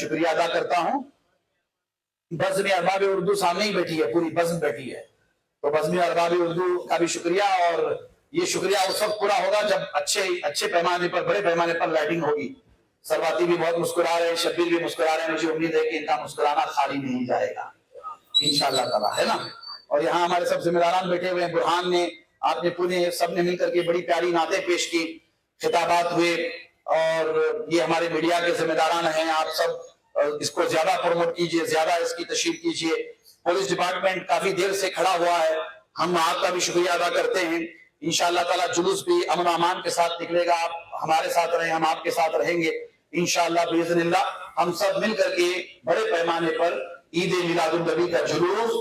شکریہ ادا کرتا ہوں. بزم ارباب اردو سامنے ہی بیٹھی ہے، پوری بزم بیٹھی ہے، تو بزم ارباب اردو کا بھی شکریہ. اور یہ شکریہ اس وقت پورا ہوگا جب اچھے پیمانے پر، بڑے پیمانے پر لائٹنگ ہوگی. سرواتی بھی بہت مسکرا رہے ہیں، شبیر بھی مسکرا رہے ہیں. مجھے امید ہے کہ ان کا مسکرانا خالی نہیں جائے گا انشاءاللہ تعالیٰ، ہے نا. اور یہاں ہمارے سب ذمہ داران بیٹھے ہوئے ہیں. برہان نے، آپ نے پورے سب نے مل کر کے بڑی پیاری نعتیں پیش کی، خطابات ہوئے. اور یہ ہمارے میڈیا کے ذمہ داران ہیں. آپ سب اس کو زیادہ پروموٹ کیجئے، زیادہ اس کی تشہیر کیجئے. پولیس ڈپارٹمنٹ کافی دیر سے کھڑا ہوا ہے، ہم آپ کا بھی شکریہ ادا کرتے ہیں. انشاءاللہ تعالیٰ جلوس بھی امن و امان کے ساتھ نکلے گا. آپ ہمارے ساتھ رہیں، ہم آپ کے ساتھ رہیں گے انشاءاللہ باذن اللہ. ہم سب مل کر کے بڑے پیمانے پر عید میلاد النبی کا جلوس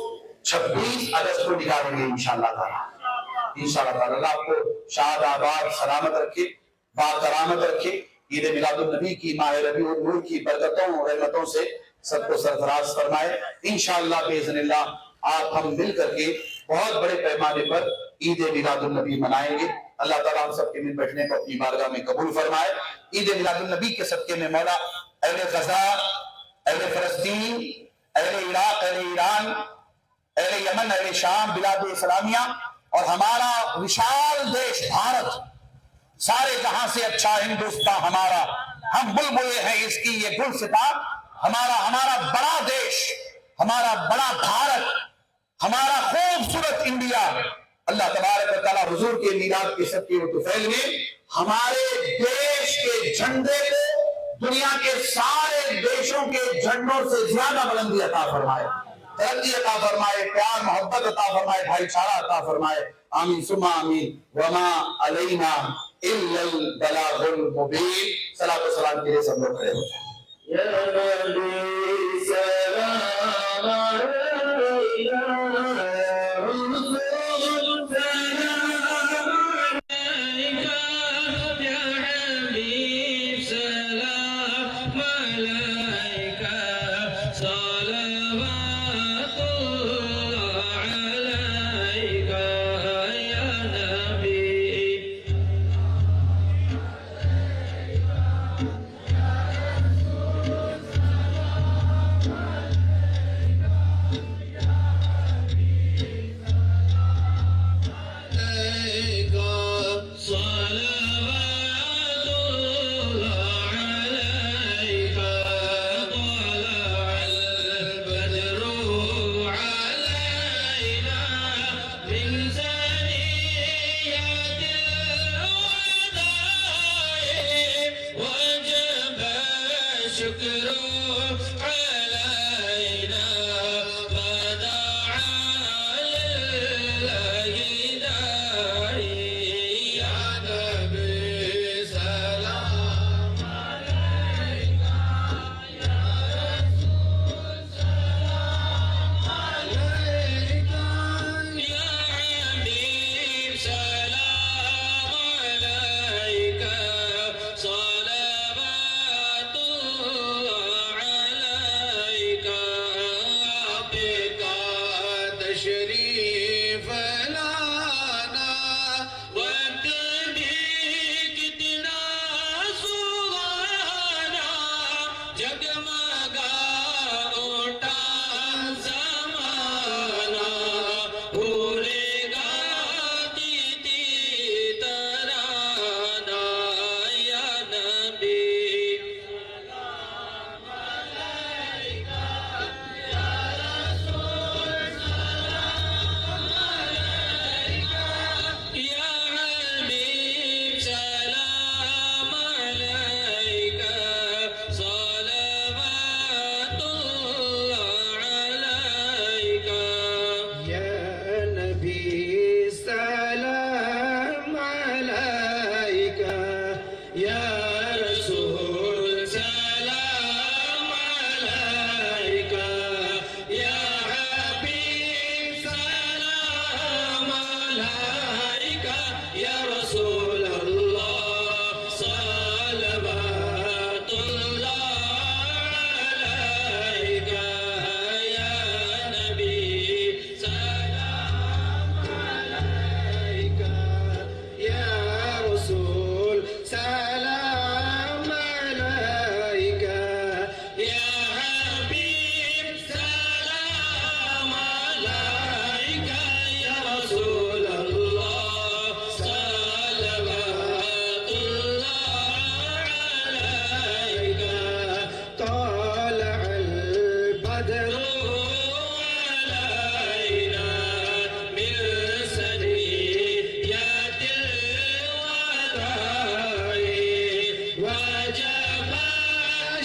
26 اگست کو نکالیں گے انشاءاللہ تعالیٰ. انشاءاللہ تعالیٰ اللہ آپ کو شاد آباد سلامت رکھے، باکرامت رکھے. عید میلاد النبی کی، ماہ ربیع النور کی برکتوں اور رحمتوں سے سب کو سرفراز فرمائے انشاءاللہ باذن اللہ. آپ ہم مل کر کے بہت بڑے پیمانے پر عید میلاد النبی منائیں گے. اللہ تعالیٰ ہم سب کے مل بیٹھنے کو اپنی بارگاہ میں قبول فرمائے. عید میلاد النبی کے صدقے میں مولا اہل غزہ، اہل فلسطین، اہل عراق، اہل ایران، اہل یمن، اہل شام، بلاد اسلامیہ اور ہمارا وشال دیش بھارت، سارے جہاں سے اچھا ہندوستان ہمارا، ہم بلبلے ہیں اس کی یہ گلستان. ہمارا بڑا دیش، ہمارا بڑا بھارت، ہمارا خوبصورت انڈیا، اللہ تبارک و تعالیٰ حضور کے میلاد کے صدقے و طفیل میں ہمارے دیش کے جھنڈے کو دنیا کے سارے دیشوں کے جھنڈوں سے زیادہ بلندی عطا فرمائے، ترقی عطا فرمائے، پیار محبت عطا فرمائے، بھائی چارہ عطا فرمائے. آمین ثم آمین. وما علینا الا البلاغ المبین. صلاۃ و سلام کے لیے سب لوگ کھڑے ہو جائیں.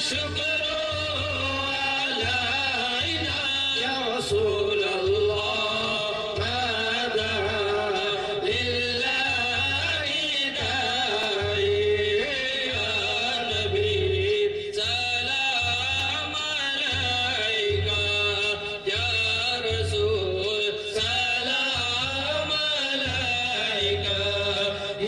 شکر علینا یا رسول اللہ مدح للہ دائی یا نبی سلام علیکہ یا رسول سلام علیکہ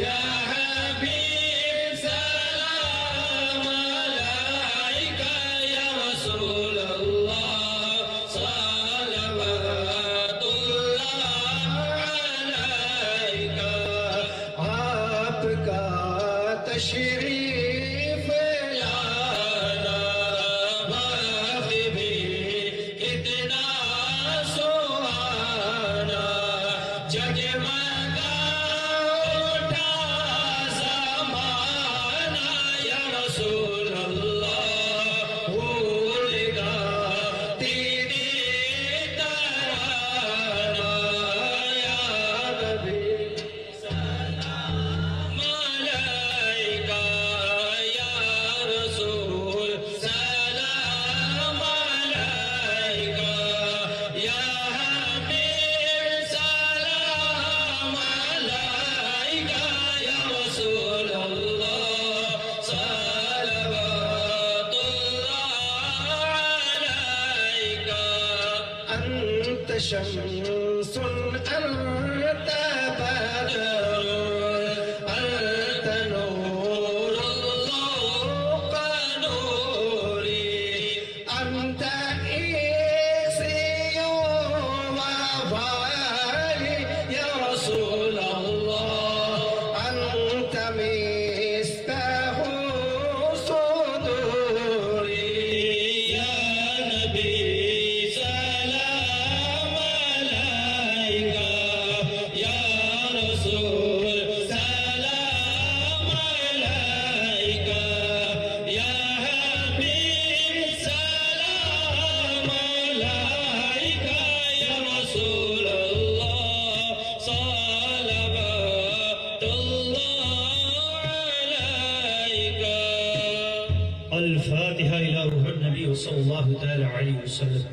یا حبیب سلام علیکہ یا رسول اللہ صلوات اللہ علیکہ آپ کا تشریف لانا وقت بھی کتنا سہانا جگمگا اٹھا زمانہ یا رسول اللہ بھول گا تیری ترانہ یا نبی سلام علیکہ یا رسول سلام علیکہ یا حبیب سلام علیکہ یا رسول اللہ صلوات اللہ علیکہ انت شمس انت بدر انت نور اللہ نوری انت عیسی ووالي يا رسول الله أنت مفتاح صدوري يا نبي سلام عليك يا رسول سلام عليك يا حبيب سلام عليك يا رسول الله صلوات الله عليك. الفاتحة إلى روح النبي صلى الله تعالى عليه وسلم.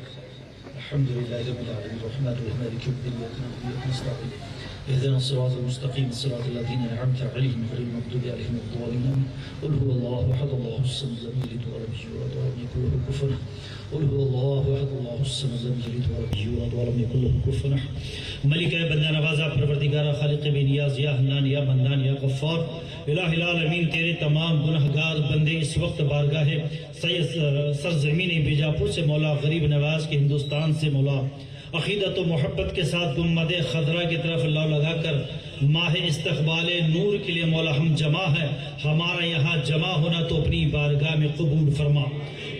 الحمد لله رب العالمين الرحمن الرحيم مالك يوم الدين إياك نعبد وإياك نستعين اهدنا الصراط المستقيم صراط الذين أنعمت عليهم غير المغضوب عليهم ولا الضالين. قل هو الله أحد الله الصمد لم يلد ولم يولد ولم يكن له كفوا أحد. قل هو الله أحد الله الصمد لم يلد ولم يولد ولم يكن له كفوا أحد. ملک ہے بندہ نوازا پروردگارہ خالق بے نیاز یا حنان یا منان یا غفار الہ العالمین تیرے تمام گناہگار بندے اس وقت بارگاہ سرزمین بیجاپور سے مولا غریب نواز کے ہندوستان سے مولا عقیدت و محبت کے ساتھ گنبد خضرا کی طرف اللہ لگا کر ماہ استقبال نور کے لیے مولا ہم جمع ہے. ہمارا یہاں جمع ہونا تو اپنی بارگاہ میں قبول فرما.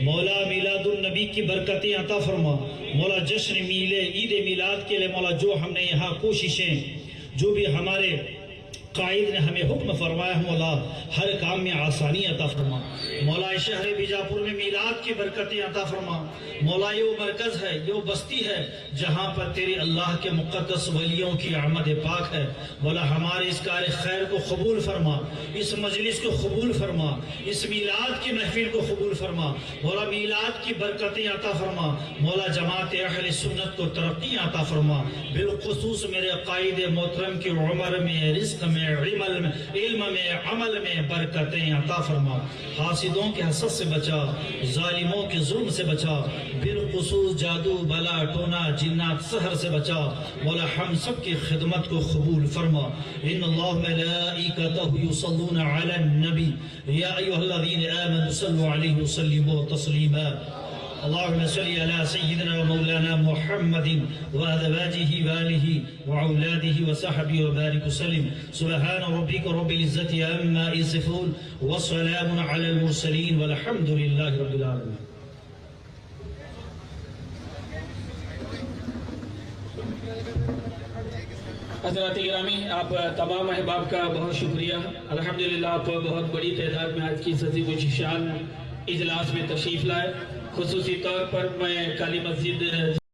مولا میلاد النبی کی برکتیں عطا فرما. مولا جشن عید میلاد کے لیے مولا جو ہم نے یہاں کوششیں جو بھی ہمارے قائد نے ہمیں حکم فرمایا مولا ہر کام میں آسانی عطا فرما. مولا شہر بیجاپور میں میلاد کی برکتیں عطا فرما. مولا یہ وہ مرکز ہے یہ وہ بستی ہے جہاں پر تیری اللہ کے مقدس ولیوں کی آمد پاک ہے. مولا ہمارے اس کار خیر کو قبول فرما. اس مجلس کو قبول فرما. اس میلاد کی محفل کو قبول فرما. مولا میلاد کی برکتیں عطا فرما. مولا جماعت اہل سنت کو ترقی عطا فرما. بالخصوص میرے قائد محترم کی عمر میں رزق میں علم میں عمل میں برکتیں عطا فرما. حاسدوں کے حسد سے بچا. ظالموں کے ظلم سے بچا. بالخصوص جادو بلا ٹونا جنات سحر سے بچا. مولا ہم سب کی خدمت کو قبول فرما. ان اللہ ملائکتہ یصلون علی النبی یا ایھا الذین آمنوا صلوا علیہ وسلموا تسلیما. اللهم صل على سيدنا ومولانا محمد وأزواجه وآله وأولاده وصحبه وبارك وسلم. سبحان ربك رب العزة عما يصفون وسلام على المرسلين والحمد لله رب العالمين. حضرات گرامی آپ تمام احباب کا بہت شکریہ. الحمدللہ آپ بہت بڑی تعداد میں آج کی عظیم الشان اجلاس میں تشریف لائے. خصوصی طور پر میں کالی مسجد